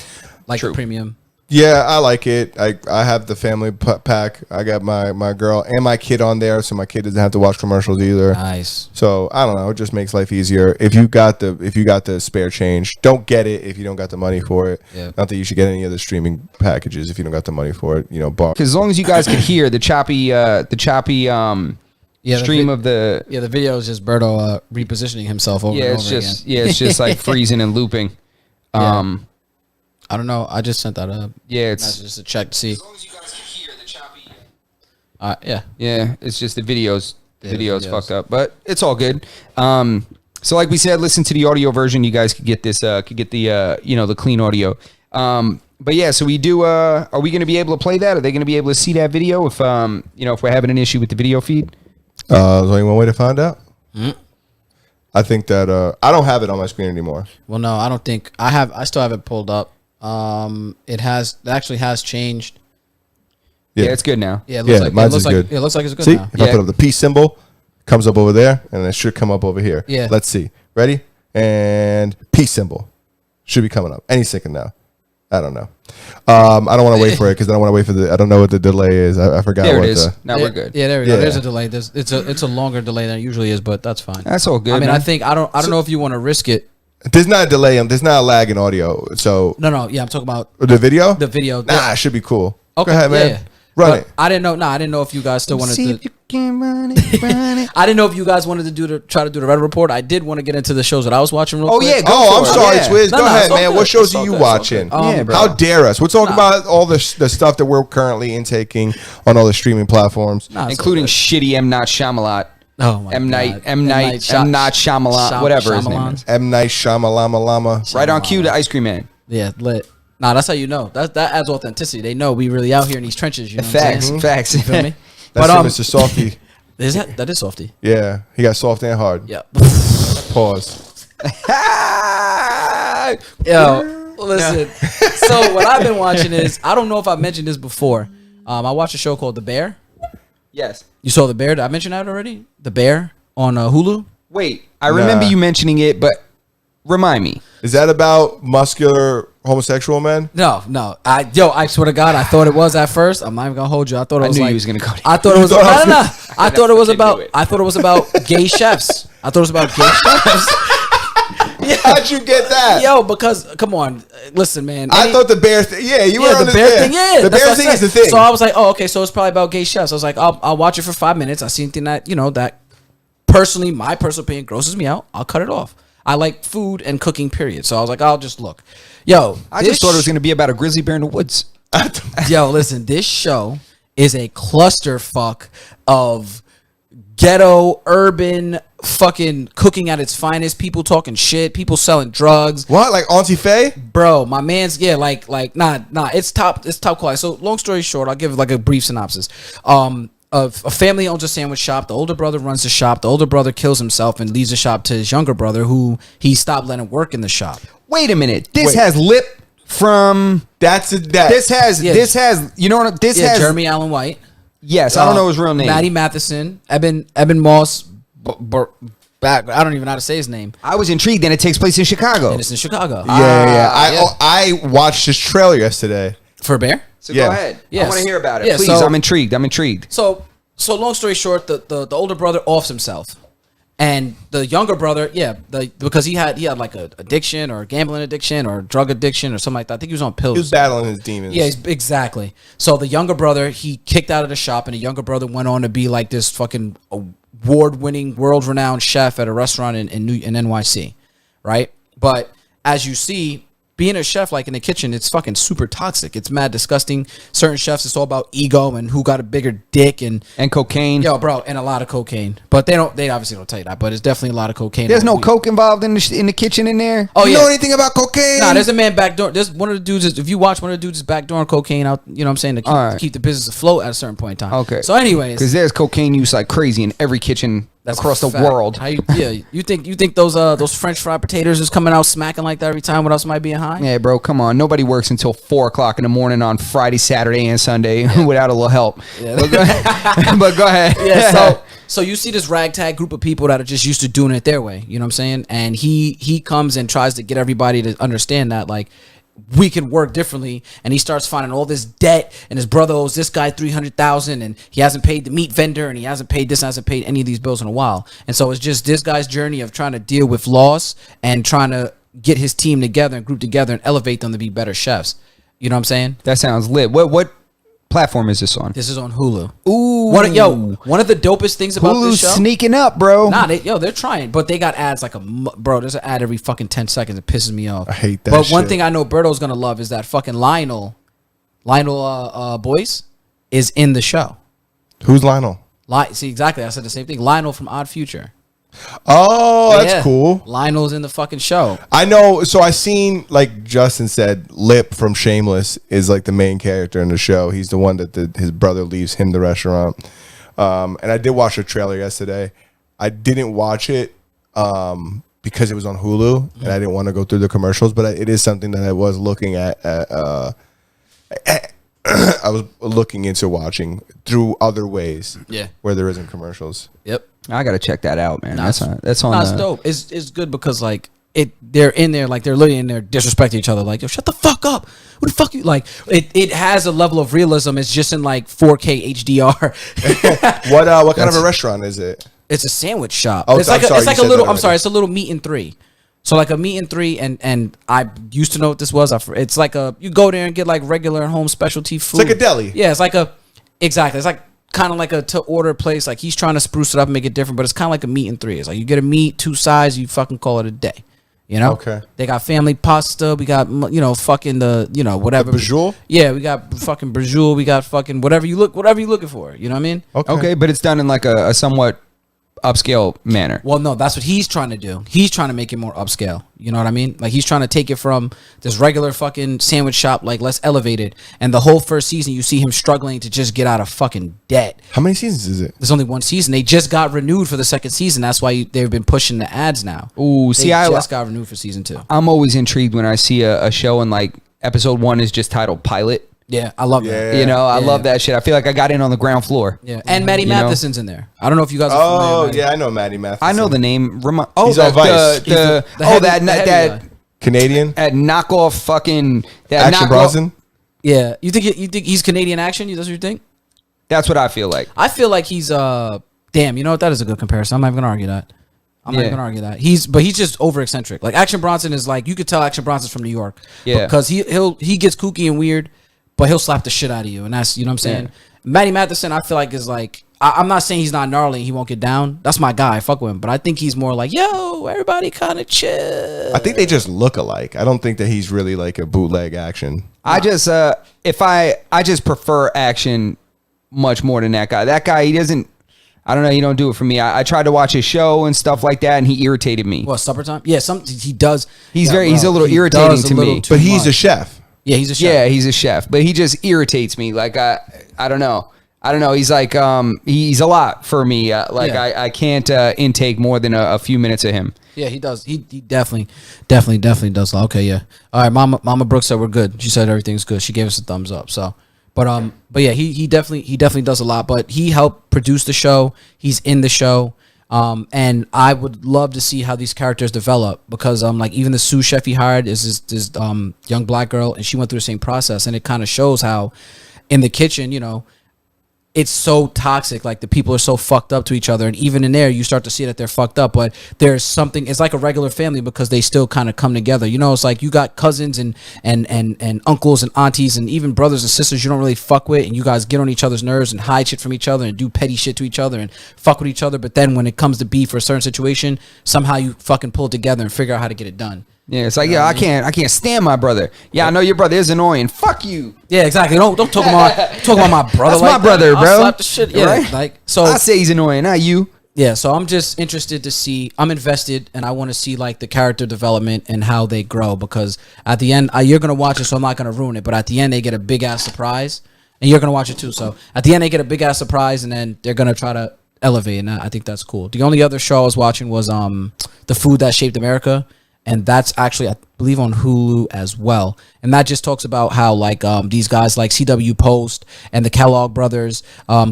Speaker 4: like
Speaker 2: True.
Speaker 4: the premium.
Speaker 3: Yeah, I like it. I have the family pack. I got my girl and my kid on there, so my kid doesn't have to watch commercials either.
Speaker 4: Nice.
Speaker 3: So I don't know. It just makes life easier. If you got the spare change, don't get it if you don't got the money for it.
Speaker 4: Yeah.
Speaker 3: Not that you should get any of the streaming packages if you don't got the money for it. You know, bar.
Speaker 2: Because as long as you guys could hear the choppy stream of the
Speaker 4: the video is just Berto repositioning himself over and over again.
Speaker 2: it's just like freezing and looping.
Speaker 4: I don't know. I just sent that up.
Speaker 2: Yeah, it's
Speaker 4: That's just a check to see.
Speaker 2: as long as you guys can hear the choppy.
Speaker 4: Yeah.
Speaker 2: It's just the videos. The
Speaker 4: Yeah,
Speaker 2: videos
Speaker 4: videos.
Speaker 2: fucked up, but it's all good. So like we said, listen to the audio version. You guys could get this. Could get the the clean audio. But yeah, so we do. Are we going to be able to play that? Are they going to be able to see that video if if we're having an issue with the video feed?
Speaker 3: There's only one way to find out. I think that I don't have it on my screen anymore.
Speaker 4: Well, no, I don't think I have. I still have it pulled up. It actually has changed.
Speaker 2: Yeah, it's good now.
Speaker 4: Yeah, it looks like
Speaker 3: mine's is good.
Speaker 4: It looks like it's good
Speaker 3: See,
Speaker 4: now.
Speaker 3: if I put up the peace symbol, it comes up over there, and it should come up over here.
Speaker 4: Yeah.
Speaker 3: Let's see. Ready? And peace symbol should be coming up any second now. I don't know. I don't want to wait for it because I don't want to wait for I don't know what the delay is. I forgot.
Speaker 2: There
Speaker 3: what
Speaker 2: it is.
Speaker 3: the.
Speaker 2: Now we're good.
Speaker 4: Yeah, there we go.
Speaker 3: Yeah.
Speaker 4: There's a delay. It's a longer delay than it usually is, but that's fine.
Speaker 2: That's all good.
Speaker 4: I mean,
Speaker 2: man.
Speaker 4: I think I don't know if you want to risk it.
Speaker 3: There's not a delay. There's not a lag in audio. So
Speaker 4: No, yeah, I'm talking about
Speaker 3: the video.
Speaker 4: the video.
Speaker 3: Nah, it should be cool.
Speaker 4: Okay,
Speaker 3: Go ahead, man.
Speaker 4: yeah.
Speaker 3: Run
Speaker 4: But
Speaker 3: it.
Speaker 4: I didn't know. I didn't know if you guys still wanted
Speaker 2: see
Speaker 4: to.
Speaker 2: if you can run it.
Speaker 4: I didn't know if you guys wanted to try to do the Reddit report. I did want to get into the shows that I was watching. Real
Speaker 2: Oh,
Speaker 4: quick.
Speaker 2: yeah, go
Speaker 3: Oh, I'm
Speaker 2: for it.
Speaker 3: sorry,
Speaker 2: Yeah.
Speaker 3: Swizz.
Speaker 4: No,
Speaker 3: Go
Speaker 4: no,
Speaker 3: ahead,
Speaker 4: it's all
Speaker 3: man.
Speaker 4: good.
Speaker 3: What shows
Speaker 4: It's all
Speaker 3: are you
Speaker 4: good. It's all
Speaker 3: watching?
Speaker 4: good.
Speaker 2: Yeah, bro.
Speaker 3: How dare us? We're talking about all the stuff that we're currently intaking on all the streaming platforms.
Speaker 4: Nah, it's
Speaker 2: Including
Speaker 4: all good.
Speaker 2: shitty M. Night Shyamalan.
Speaker 4: Oh my
Speaker 2: M.
Speaker 4: God.
Speaker 2: Night Shyamalan, whatever his name is.
Speaker 3: M. Night Shyamalama Lama.
Speaker 2: Right on cue, the ice cream man.
Speaker 4: Yeah, lit. Nah, that's how you know. That adds authenticity. They know we really out here in these trenches. You know what I'm
Speaker 2: Facts,
Speaker 4: saying?
Speaker 2: facts.
Speaker 4: You feel me?
Speaker 3: That's
Speaker 4: But
Speaker 3: Mr. Softy.
Speaker 4: that is softy.
Speaker 3: Yeah, he got soft and hard.
Speaker 4: Yeah.
Speaker 3: Pause.
Speaker 4: Yo, listen. So what I've been watching is I don't know if I mentioned this before. I watched a show called The Bear.
Speaker 2: Yes.
Speaker 4: You saw The Bear? Did I mention that already? The Bear on Hulu.
Speaker 2: Wait, I remember
Speaker 3: Nah.
Speaker 2: you mentioning it, but remind me.
Speaker 3: Is that about muscular homosexual men?
Speaker 4: No. I swear to God, I thought it was at first. I'm not even gonna hold you. I thought it
Speaker 2: I
Speaker 4: was
Speaker 2: knew
Speaker 4: like
Speaker 2: you was gonna go there.
Speaker 4: I thought it was
Speaker 3: You thought
Speaker 4: no.
Speaker 3: I was
Speaker 4: I thought it was
Speaker 2: fucking
Speaker 4: about
Speaker 2: knew it.
Speaker 4: I thought it was about gay chefs. I thought it was about gay chefs.
Speaker 3: How'd you get that?
Speaker 4: Yo, because come on, listen, man.
Speaker 3: I thought the bear thing. Yeah, you were
Speaker 4: Yeah,
Speaker 3: on
Speaker 4: the bear thing. Yeah,
Speaker 3: the
Speaker 4: that's
Speaker 3: bear
Speaker 4: what I
Speaker 3: thing is
Speaker 4: said.
Speaker 3: the thing.
Speaker 4: So I was like, oh, okay, so it's probably about gay chefs. I was like, I'll watch it for 5 minutes. I see anything that that personally, my personal opinion grosses me out. I'll cut it off. I like food and cooking, period. So I was like, I'll just look. Yo,
Speaker 2: I just thought it was going to be about a grizzly bear in the woods.
Speaker 4: Yo, listen, this show is a clusterfuck of ghetto, urban, fucking cooking at its finest. People talking shit. People selling drugs.
Speaker 3: What? Like Auntie Faye?
Speaker 4: Bro, my man's like nah. It's top quality. So long story short, I'll give like a brief synopsis. A family owns a sandwich shop. The older brother runs the shop. The older brother kills himself and leaves the shop to his younger brother, who he stopped letting work in the shop.
Speaker 2: Wait a minute. This
Speaker 3: Wait.
Speaker 2: has lip from.
Speaker 3: That.
Speaker 2: This has.
Speaker 4: Yeah.
Speaker 2: This has. You know what? This
Speaker 4: Yeah,
Speaker 2: has.
Speaker 4: Jeremy Allen White.
Speaker 2: Yes, I don't know his real name.
Speaker 4: Maddie Matheson, Eben Moss. Back. I don't even know how to say his name.
Speaker 2: I was intrigued, and it takes place in Chicago.
Speaker 4: And it's in Chicago.
Speaker 3: Yeah. I watched his trailer yesterday.
Speaker 4: For a bear.
Speaker 2: So
Speaker 3: Yeah.
Speaker 2: go ahead.
Speaker 4: Yes.
Speaker 2: I want to hear about it.
Speaker 4: Yeah,
Speaker 2: Please,
Speaker 4: so-
Speaker 2: I'm intrigued. I'm intrigued.
Speaker 4: So long story short, the older brother offs himself, and the younger brother, because he had like a addiction or a gambling addiction or drug addiction or something like that. I think he was on pills.
Speaker 3: He was battling his demons.
Speaker 4: Yeah, exactly. So the younger brother, he kicked out of the shop, and the younger brother went on to be like this fucking award-winning, world-renowned chef at a restaurant in NYC, right? But as you see, being a chef, like in the kitchen, it's fucking super toxic. It's mad disgusting. Certain chefs, it's all about ego and who got a bigger dick and
Speaker 2: cocaine.
Speaker 4: yo, bro, and a lot of cocaine. But they obviously don't tell you that. But it's definitely a lot of cocaine.
Speaker 2: There's no
Speaker 4: We-
Speaker 2: coke involved in the kitchen in there.
Speaker 4: Oh
Speaker 3: You
Speaker 4: yeah.
Speaker 3: know anything about cocaine?
Speaker 4: Nah, there's a man backdoor. There's one of the dudes. If you watch, one of the dudes is backdooring cocaine out. You know what I'm saying, to
Speaker 2: All right.
Speaker 4: keep the business afloat at a certain point in time.
Speaker 2: Okay.
Speaker 4: So, anyways,
Speaker 2: Because there's cocaine use like crazy in every kitchen across the
Speaker 4: a fact.
Speaker 2: world.
Speaker 4: How you think those French fried potatoes is coming out smacking like that every time without somebody being high?
Speaker 2: Yeah, bro, come on. Nobody works until 4 o'clock in the morning on Friday, Saturday, and Sunday without a little help.
Speaker 4: Yeah.
Speaker 2: But, go ahead. But go ahead.
Speaker 4: Yeah, so you see this ragtag group of people that are just used to doing it their way, you know what I'm saying? And he comes and tries to get everybody to understand that, like, we can work differently, and he starts finding all this debt, and his brother owes this guy $300,000, and he hasn't paid the meat vendor, and he hasn't paid this, hasn't paid any of these bills in a while. And so it's just this guy's journey of trying to deal with loss and trying to get his team together and group together and elevate them to be better chefs. You know what I'm saying?
Speaker 2: That sounds lit. What platform is this on?
Speaker 4: This is on Hulu.
Speaker 2: Ooh.
Speaker 4: One of the dopest things about
Speaker 2: Hulu's
Speaker 4: this show.
Speaker 2: sneaking up, bro.
Speaker 4: Nah, they're trying, but they got ads like bro. There's an ad every fucking 10 seconds. It pisses me off.
Speaker 3: I hate that
Speaker 4: But one
Speaker 3: shit.
Speaker 4: thing I know Berto's gonna love is that fucking Lionel Boyce is in the show.
Speaker 3: Who's Lionel?
Speaker 4: See, exactly. I said the same thing. Lionel from Odd Future.
Speaker 3: Oh, that's
Speaker 4: Yeah.
Speaker 3: cool.
Speaker 4: Lionel's in the fucking show.
Speaker 3: I know. So I seen, like Justin said, Lip from Shameless is like the main character in the show. He's the one that his brother leaves him the restaurant. And I did watch the trailer yesterday. I didn't watch it because it was on Hulu and I didn't want to go through the commercials. But it is something that I was looking at. I was looking into watching through other ways.
Speaker 4: Yeah.
Speaker 3: Where there isn't commercials.
Speaker 4: Yep.
Speaker 2: I gotta check that out, man.
Speaker 4: Nah,
Speaker 2: That's on.
Speaker 4: Nah, it's dope. It's good because like they're in there, like they're literally in there disrespecting each other. Like, yo, shut the fuck up. What the fuck you like? It has a level of realism. It's just in like 4K HDR.
Speaker 3: What kind of a restaurant is it?
Speaker 4: It's a sandwich shop.
Speaker 3: Oh,
Speaker 4: It's
Speaker 3: I'm
Speaker 4: like
Speaker 3: sorry,
Speaker 4: it's like
Speaker 3: you
Speaker 4: a
Speaker 3: said
Speaker 4: little.
Speaker 3: that
Speaker 4: I'm sorry.
Speaker 3: already.
Speaker 4: It's a little meat and three. So like a meat and three, and I used to know what this was. It's like you go there and get like regular home specialty food.
Speaker 3: It's like a deli.
Speaker 4: Yeah, it's like exactly. It's like kind of like a to order place. Like he's trying to spruce it up and make it different, but it's kind of like a meat and three. It's like you get a meat, 2 sides, you fucking call it a day. You know?
Speaker 3: Okay.
Speaker 4: They got family pasta. We got fucking whatever.
Speaker 3: The Braciole?
Speaker 4: Yeah, we got fucking Braciole. We got fucking whatever you're looking for. You know what I mean?
Speaker 2: Okay, but it's done in like a somewhat upscale manner.
Speaker 4: Well, no, that's what he's trying to do. He's trying to make it more upscale. You know what I mean? Like he's trying to take it from this regular fucking sandwich shop, like less elevated. And the whole first season, you see him struggling to just get out of fucking debt.
Speaker 3: How many seasons is it?
Speaker 4: There's only one season. They just got renewed for the second season. That's why they've been pushing the ads now.
Speaker 2: Ooh, see,
Speaker 4: they just got renewed for season 2.
Speaker 2: I'm always intrigued when I see a show and like episode 1 is just titled pilot.
Speaker 4: Yeah, I love that.
Speaker 2: You know, I
Speaker 4: Yeah.
Speaker 2: love that shit. I feel like I got in on the ground floor.
Speaker 4: Yeah, and Maddie
Speaker 2: You know?
Speaker 4: Matheson's in there. I don't know if you guys are familiar
Speaker 3: Oh,
Speaker 4: with Maddie.
Speaker 3: yeah, I know Maddie Matheson.
Speaker 2: I know the name.
Speaker 3: He's on Vice.
Speaker 4: He's the heavy guy.
Speaker 3: Canadian?
Speaker 2: that knockoff fucking that
Speaker 3: Action
Speaker 2: knockoff-
Speaker 3: Bronson?
Speaker 4: Yeah, you think he's Canadian action? That's what you think?
Speaker 2: That's what I feel like.
Speaker 4: I feel like he's damn, you know what? That is a good comparison. I'm not even gonna argue that. I'm not
Speaker 2: Yeah.
Speaker 4: even gonna argue that. He's just over eccentric. Like Action Bronson is like you could tell Action Bronson's from New York.
Speaker 2: Yeah.
Speaker 4: Because he gets kooky and weird, but he'll slap the shit out of you, and that's you know what I'm saying. Maddie Matheson, I feel like is like I'm not saying he's not gnarly and he won't get down. That's my guy. I fuck with him, but I think he's more like yo, everybody kind of chill.
Speaker 3: I think they just look alike. I don't think that he's really like a bootleg action.
Speaker 2: I just I just prefer action much more than that guy. That guy, he doesn't. I don't know. He don't do it for me. I tried to watch his show and stuff like that, and he irritated me.
Speaker 4: What, supper time? Yeah, he does.
Speaker 2: He's
Speaker 4: Yeah,
Speaker 2: he's a
Speaker 4: bro,
Speaker 2: little
Speaker 4: he
Speaker 2: irritating
Speaker 4: does a
Speaker 2: to
Speaker 4: little
Speaker 2: me.
Speaker 4: too
Speaker 3: But he's a
Speaker 4: much.
Speaker 3: chef.
Speaker 4: Yeah, he's a chef.
Speaker 2: Yeah, he's a chef, but he just irritates me. Like I don't know. He's like he's a lot for me.
Speaker 4: Yeah.
Speaker 2: I can't intake more than a few minutes of him.
Speaker 4: Yeah, he does. He definitely does. Okay, yeah. All right, Mama Brooks said we're good. She said everything's good. She gave us a thumbs up. So, but yeah, he definitely does a lot. But he helped produce the show. He's in the show. And I would love to see how these characters develop because like even the sous chef he hired is this young black girl, and she went through the same process, and it kind of shows how in the kitchen, you know, it's so toxic. Like the people are so fucked up to each other, and even in there, you start to see that they're fucked up. But there's something. It's like a regular family because they still kind of come together. You know, it's like you got cousins and uncles and aunties and even brothers and sisters you don't really fuck with, and you guys get on each other's nerves and hide shit from each other and do petty shit to each other and fuck with each other. But then when it comes to beef for a certain situation, somehow you fucking pull it together and figure out how to get it done.
Speaker 2: Yeah, it's like I can't stand my brother. Yeah, I know your brother is annoying. Fuck you.
Speaker 4: Yeah, exactly. Don't talk about my brother.
Speaker 2: That's
Speaker 4: like
Speaker 2: my brother,
Speaker 4: that. I'll
Speaker 2: bro.
Speaker 4: slap the shit. Yeah,
Speaker 2: Right?
Speaker 4: like so.
Speaker 2: I say he's annoying, not you.
Speaker 4: Yeah, so I'm just interested to see. I'm invested, and I want to see like the character development and how they grow. Because at the end, you're gonna watch it, so I'm not gonna ruin it. But at the end, they get a big ass surprise, and you're gonna watch it too. So at the end, they get a big ass surprise, and then they're gonna try to elevate, and I think that's cool. The only other show I was watching was The Food That Shaped America. And that's actually, I believe, on Hulu as well. And that just talks about how, like, these guys like C.W. Post and the Kellogg brothers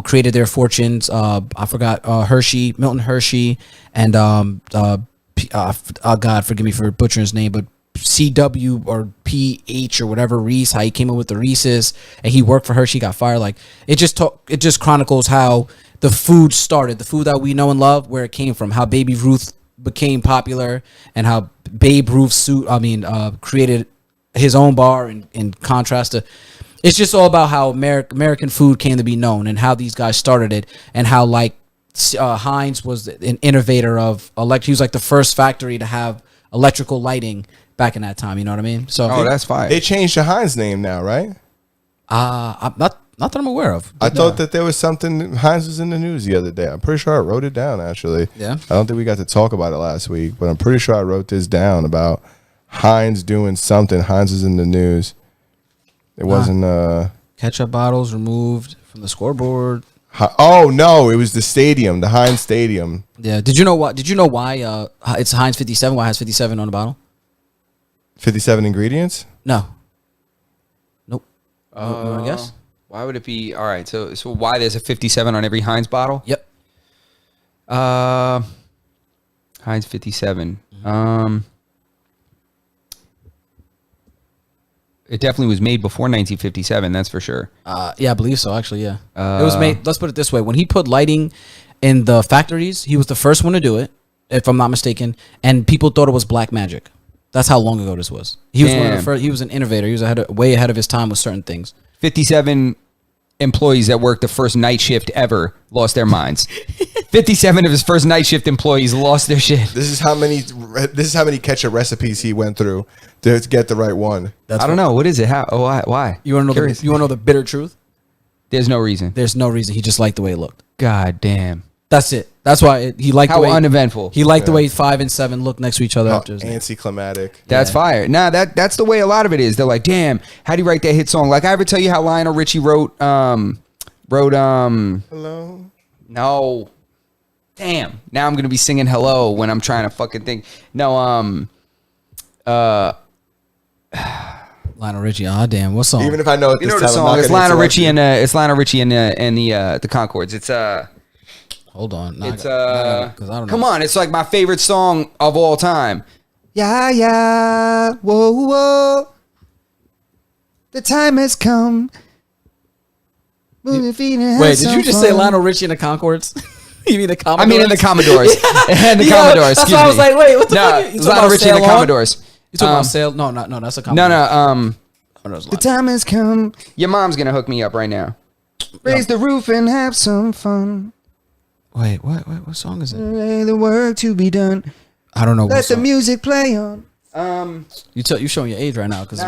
Speaker 4: created their fortunes. I forgot Milton Hershey, and God, forgive me for butchering his name, but CW or PH or whatever Reese, how he came up with the Reese's, and he worked for her. She got fired. Like it just chronicles how the food started, the food that we know and love, where it came from, how Baby Ruth became popular, and how Babe Ruth created his own bar in contrast to. It's just all about how American food came to be known and how these guys started it, and how like Heinz was an innovator of he was like the first factory to have electrical lighting back in that time. You know what I mean? So
Speaker 2: that's fine.
Speaker 3: They changed the Heinz name now, right?
Speaker 4: I'm not that I'm aware of.
Speaker 3: I thought that there was something. Heinz was in the news the other day. I'm pretty sure I wrote it down, actually.
Speaker 4: Yeah.
Speaker 3: I don't think we got to talk about it last week, but I'm pretty sure I wrote this down about Heinz doing something. Heinz was in the news. It wasn't...
Speaker 4: Ketchup bottles removed from the scoreboard.
Speaker 3: Oh, no. It was the stadium, the Heinz Stadium.
Speaker 4: Yeah. Did you know what? Did you know why it's Heinz 57? Why it has 57 on the bottle?
Speaker 3: 57 ingredients?
Speaker 4: No. Nope. You want to guess?
Speaker 2: Why would it be? All right. So why there's a 57 on every Heinz bottle?
Speaker 4: Yep.
Speaker 2: Heinz 57. It definitely was made before 1957. That's for sure.
Speaker 4: Yeah, I believe so. Actually, yeah. It was made. Let's put it this way: when he put lighting in the factories, he was the first one to do it, if I'm not mistaken. And people thought it was black magic. That's how long ago this was. He was one of the first. He was an innovator. He was way ahead of his time with certain things.
Speaker 2: 57 employees that worked the first night shift ever lost their minds. 57 of his first night shift employees lost their shit.
Speaker 3: This is how many ketchup recipes he went through to get the right one.
Speaker 2: I don't know. What is it? How? Oh, why?
Speaker 4: You want to know? You want to know the bitter truth?
Speaker 2: There's no reason.
Speaker 4: There's no reason. He just liked the way it looked.
Speaker 2: God damn.
Speaker 4: That's it. That's why he liked
Speaker 2: how
Speaker 4: the way
Speaker 2: uneventful.
Speaker 4: He liked the way 5 and 7 looked next to each other after his name.
Speaker 3: Anticlimactic.
Speaker 2: That's fire. Nah, that's the way a lot of it is. They're like, damn, how do you write that hit song? Like I ever tell you how Lionel Richie wrote
Speaker 3: Hello?
Speaker 2: No. Damn. Now I'm gonna be singing hello when I'm trying to fucking think. No,
Speaker 4: Lionel Richie. Oh damn, what song?
Speaker 3: Even if I know it,
Speaker 2: you know the song. It's Lionel Richie and the Conchords. It's
Speaker 4: Hold on.
Speaker 2: It's
Speaker 4: because I don't know.
Speaker 2: Come on, it's like my favorite song of all time. Yeah, whoa, whoa. The time has come.
Speaker 4: Wait, did you just say Lionel Richie and the Conchords? You mean the Commodores?
Speaker 2: I mean in the Commodores. And the Commodores.
Speaker 4: That's why I was like, wait, what the fuck?
Speaker 2: No, Lionel Richie and the Commodores.
Speaker 4: You talking about Sail? No, that's a Commodore.
Speaker 2: No. The time has come. Your mom's gonna hook me up right now. Raise the roof and have some fun.
Speaker 4: Wait, what song is it?
Speaker 2: The work to be done.
Speaker 4: I don't know.
Speaker 2: Let the music play on.
Speaker 4: You showing your age right now? Cause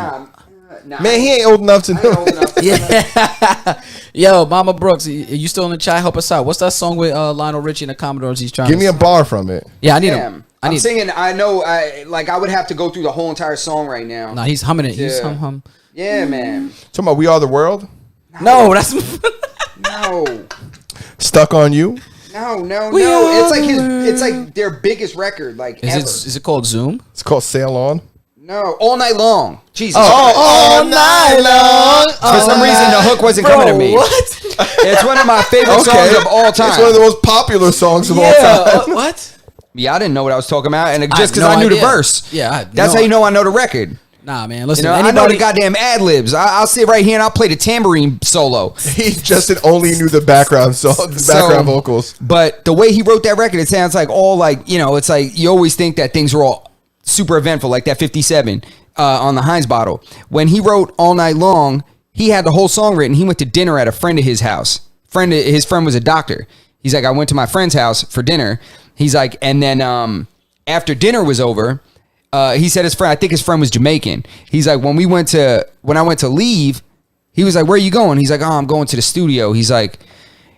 Speaker 2: Nah.
Speaker 3: Man, he ain't old enough to know.
Speaker 4: Yeah. Yo, Mama Brooks, you still in the chat? Help us out. What's that song with Lionel Richie and the Commodores? He's trying.
Speaker 3: Give me a bar from it.
Speaker 4: Yeah, I need him.
Speaker 2: I'm singing. I know. I would have to go through the whole entire song right now.
Speaker 4: Nah, he's humming it.
Speaker 2: Yeah.
Speaker 4: He's hum.
Speaker 2: Yeah, man.
Speaker 3: Talking about We Are the World?
Speaker 4: No, that's
Speaker 2: No.
Speaker 3: Stuck on You?
Speaker 2: No.
Speaker 4: We
Speaker 2: It's like
Speaker 4: are
Speaker 2: it's like their biggest record, like ever.
Speaker 4: is it called Zoom?
Speaker 3: It's called Sail On.
Speaker 2: No, All Night Long. Jesus.
Speaker 3: All night long.
Speaker 2: For some reason, the hook wasn't coming to me.
Speaker 4: What?
Speaker 2: It's one of my favorite songs of all time.
Speaker 3: It's one of the most popular songs of all time.
Speaker 4: What?
Speaker 2: Yeah, I didn't know what I was talking about, and
Speaker 4: I
Speaker 2: just
Speaker 4: had
Speaker 2: because
Speaker 4: no
Speaker 2: I knew the
Speaker 4: idea.
Speaker 2: verse.
Speaker 4: Yeah,
Speaker 2: That's how you know I know the record.
Speaker 4: Nah, man.
Speaker 2: You
Speaker 4: Listen,
Speaker 2: know, I know the goddamn ad libs. I'll sit right here and I'll play the tambourine solo.
Speaker 3: He Justin only knew the background vocals.
Speaker 2: But the way he wrote that record, it sounds like all like, you know, it's like you always think that things are all super eventful, like that 57 on the Heinz bottle. When he wrote All Night Long, he had the whole song written. He went to dinner at a friend of his house. His friend was a doctor. He's like, I went to my friend's house for dinner. He's like, and then after dinner was over, he said I think his friend was Jamaican. He's like, when I went to leave, he was like, where are you going? He's like, oh, I'm going to the studio. He's like,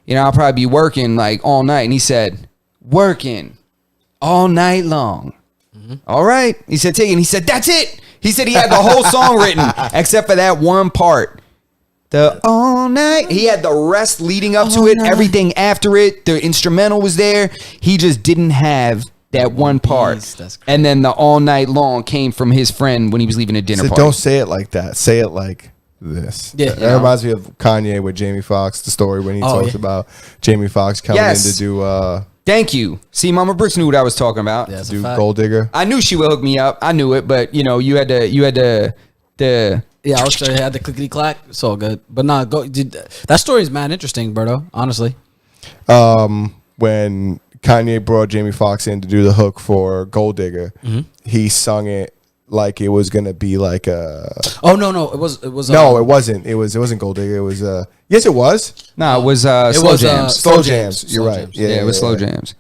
Speaker 2: you know, I'll probably be working like all night. And he said, working all night long. Mm-hmm. All right. He said, take it. And he said, that's it. He said he had the whole song written except for that one part. The all night. He had the rest leading up to it, everything after it. The instrumental was there. He just didn't have that one part.
Speaker 4: That's crazy.
Speaker 2: And then the All Night Long came from his friend when he was leaving a dinner
Speaker 3: So
Speaker 2: party.
Speaker 3: don't say it like that. Say it like this.
Speaker 4: Yeah.
Speaker 3: That reminds me of Kanye with Jamie Foxx, the story when he talks about Jamie Foxx coming in to do
Speaker 2: Thank you. See, Mama Brooks knew what I was talking about.
Speaker 4: Yeah, that's a
Speaker 3: Dude,
Speaker 4: fact.
Speaker 3: Gold Digger.
Speaker 2: I knew she would hook me up. I knew it, but you had to.
Speaker 4: Yeah, I was sure I had the clickety clack. It's all good. But nah, that story is mad interesting, Berto. Honestly.
Speaker 3: When Kanye brought Jamie Foxx in to do the hook for Gold Digger, he sung it like it was gonna be like a.
Speaker 4: Oh no, it was.
Speaker 3: No, it wasn't. It wasn't Gold Digger. It was. Yes, it was.
Speaker 2: No, it was slow jams.
Speaker 3: Slow jams. You're right.
Speaker 4: Jams.
Speaker 2: Yeah, it was slow jams.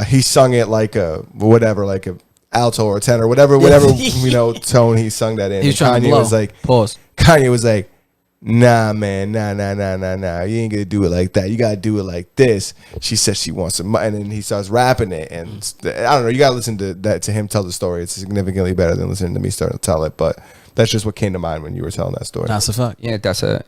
Speaker 3: He sung it like a whatever, like a alto or tenor, whatever tone he sung that in.
Speaker 4: He was trying to
Speaker 3: Kanye
Speaker 4: blow.
Speaker 3: was like,
Speaker 4: Pause.
Speaker 3: Kanye was like, nah, man, nah. You ain't gonna do it like that. You gotta do it like this. She says she wants some, and then he starts rapping it, and I don't know. You gotta listen to him tell the story. It's significantly better than listening to me starting to tell it. But that's just what came to mind when you were telling that story.
Speaker 4: That's a fact.
Speaker 2: Yeah, that's
Speaker 4: that.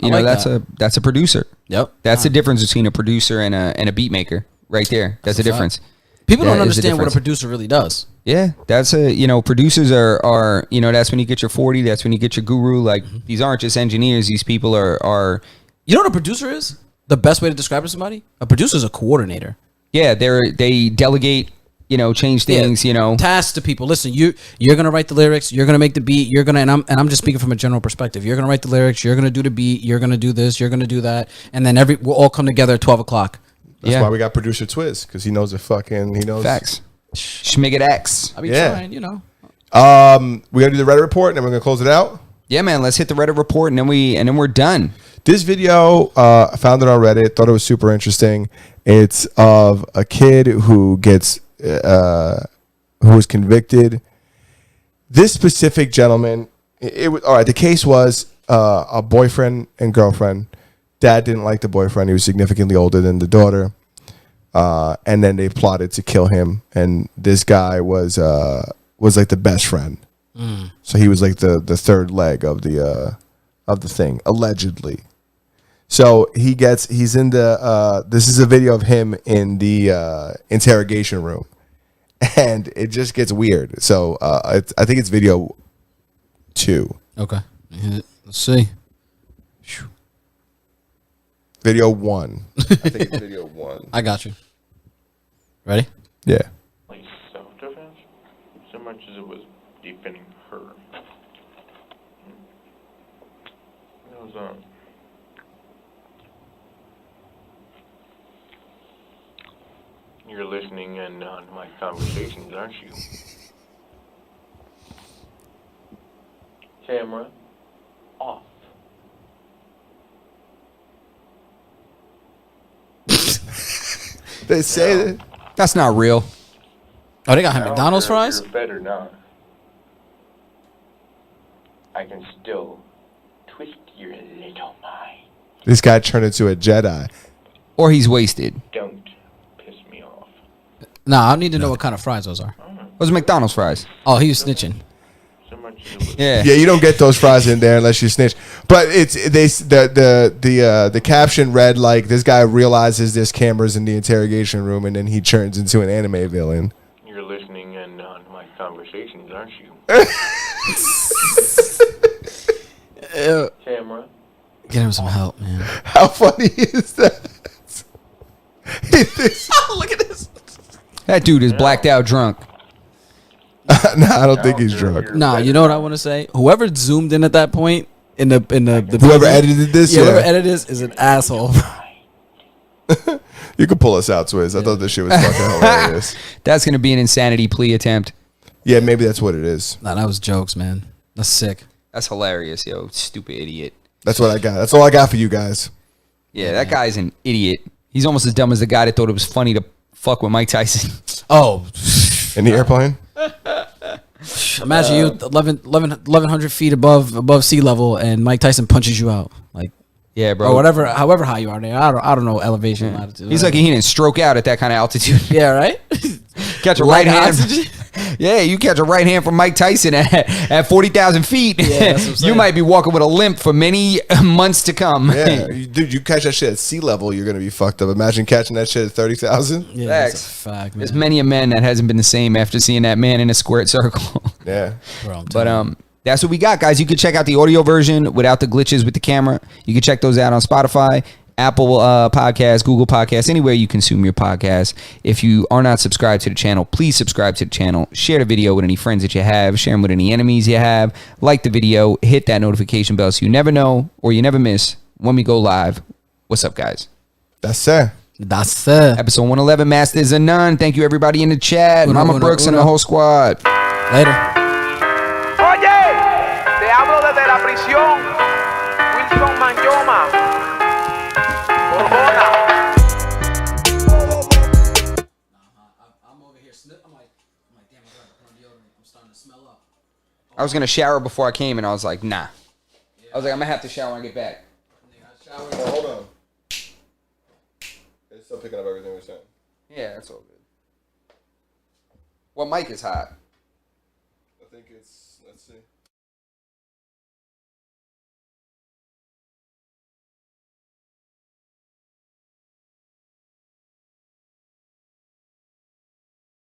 Speaker 2: that's a producer.
Speaker 4: Yep.
Speaker 2: That's the difference between a producer and a beat maker, right there. That's the
Speaker 4: a fact.
Speaker 2: difference.
Speaker 4: People
Speaker 2: That
Speaker 4: don't
Speaker 2: is the
Speaker 4: understand what a
Speaker 2: difference.
Speaker 4: producer really does.
Speaker 2: Yeah, that's producers are that's when you get your 40. That's when you get your guru. Like these aren't just engineers. These people are.
Speaker 4: You know what a producer is? The best way to describe it to somebody? A producer is a coordinator.
Speaker 2: Yeah, they delegate. Change things.
Speaker 4: Tasks to people. Listen, you're gonna write the lyrics. You're gonna make the beat. You're gonna and I'm just speaking from a general perspective. You're gonna write the lyrics. You're gonna do the beat. You're gonna do this. You're gonna do that. And then we'll all come together at 12 o'clock.
Speaker 3: That's
Speaker 2: Yeah.
Speaker 3: why we got producer Twiz, because he knows he knows
Speaker 2: Facts. Schmig X.
Speaker 4: I be
Speaker 3: Yeah.
Speaker 4: trying,
Speaker 3: We gotta do the Reddit report, and then we're gonna close it out.
Speaker 2: Yeah, man. Let's hit the Reddit report, and then we're done.
Speaker 3: This video, I found it on Reddit. Thought it was super interesting. It's of a kid who gets who was convicted. This specific gentleman, it was all right. The case was a boyfriend and girlfriend. Dad didn't like the boyfriend. He was significantly older than the daughter, and then they plotted to kill him. And this guy was like the best friend. So he was like the third leg of the thing, allegedly. So he's in the this is a video of him in the interrogation room, and it just gets weird. So I think it's video 2.
Speaker 4: Okay. Let's see.
Speaker 3: Video 1. I think it's video 1.
Speaker 4: I got you. Ready?
Speaker 3: Yeah.
Speaker 1: Like self-defense, so much as it was defending her. That was You're listening in on my conversations, aren't you? Camera off.
Speaker 3: They say that.
Speaker 2: That's not real.
Speaker 4: Oh, they got him
Speaker 1: I don't
Speaker 4: McDonald's
Speaker 1: care if
Speaker 4: fries?
Speaker 1: you're fed or not. I can still twist your little mind.
Speaker 3: This guy turned into a Jedi.
Speaker 2: Or he's wasted.
Speaker 1: Don't piss me off.
Speaker 4: Nah, I need to know what kind of fries those are.
Speaker 2: Those are McDonald's fries.
Speaker 4: Oh, he was snitching.
Speaker 1: So much as it was
Speaker 2: Yeah.
Speaker 3: Yeah, you don't get those fries in there unless you snitch. But the caption read like this guy realizes there's cameras in the interrogation room, and then he turns into an anime villain.
Speaker 1: You're listening in on my conversations, aren't you? Camera.
Speaker 4: Get him some help, man.
Speaker 3: How funny is that?
Speaker 4: Look at this.
Speaker 2: That dude is blacked out drunk.
Speaker 3: Nah, I don't think he's drunk.
Speaker 4: Nah, you know what I want to say? Whoever zoomed in at that point in the
Speaker 3: Whoever edited this,
Speaker 4: whoever
Speaker 3: yeah.
Speaker 4: edited this is an asshole.
Speaker 3: You could pull us out, Swizz. I thought this shit was fucking hilarious.
Speaker 2: That's gonna be an insanity plea attempt.
Speaker 3: Yeah, maybe that's what it is.
Speaker 4: Nah, that was jokes, man. That's sick.
Speaker 2: That's hilarious, yo. Stupid idiot.
Speaker 3: That's what I got. That's all I got for you guys.
Speaker 2: Yeah, that guy's an idiot. He's almost as dumb as the guy that thought it was funny to fuck with Mike Tyson.
Speaker 4: Oh,
Speaker 3: In the airplane?
Speaker 4: imagine you 1,100 feet above sea level, and Mike Tyson punches you out, like,
Speaker 2: Yeah, bro.
Speaker 4: or whatever, however high you are there. I don't know elevation, latitude.
Speaker 2: He's lucky he didn't stroke out at that kind of altitude.
Speaker 4: yeah, right.
Speaker 2: Catch a
Speaker 4: Like
Speaker 2: right hand.
Speaker 4: oxygen?
Speaker 2: Yeah, you catch a right hand from Mike Tyson at 40,000 feet.
Speaker 4: Yeah, that's what I'm
Speaker 2: you
Speaker 4: saying.
Speaker 2: might be walking with a limp for many months to come.
Speaker 3: Yeah. Dude, you catch that shit at sea level, you're going to be fucked up. Imagine catching that shit at 30,000.
Speaker 4: Yeah, that's a
Speaker 2: Facts.
Speaker 4: fact, man.
Speaker 2: There's many a man that hasn't been the same after seeing that man in a squared circle.
Speaker 3: Yeah.
Speaker 4: Bro, I'm
Speaker 2: But
Speaker 4: telling you.
Speaker 2: that's what we got, guys. You can check out the audio version without the glitches with the camera. You can check those out on Spotify. Apple Podcasts, Google Podcasts, anywhere you consume your podcast. If you are not subscribed to the channel, please subscribe to the channel. Share the video with any friends that you have. Share them with any enemies you have. Like the video. Hit that notification bell so you never know or you never miss when we go live. What's up, guys?
Speaker 3: That's it.
Speaker 4: That's it.
Speaker 2: Episode 111, Masters of None. Thank you, everybody in the chat. Mama Brooks and the whole squad.
Speaker 4: Later.
Speaker 5: Oye, te hablo desde la prisión. Wilson Manyoma. Borbona.
Speaker 4: I'm over here. I'm like, damn, I gotta put on deodorant. I'm starting to smell up.
Speaker 2: I was going to shower before I came, and I was like, nah. I was like, I'm going to have to shower when I get back.
Speaker 3: Oh, hold on. It's still picking up everything we're saying.
Speaker 2: Yeah, that's all good. What mic is hot?
Speaker 3: I think it's, let's see.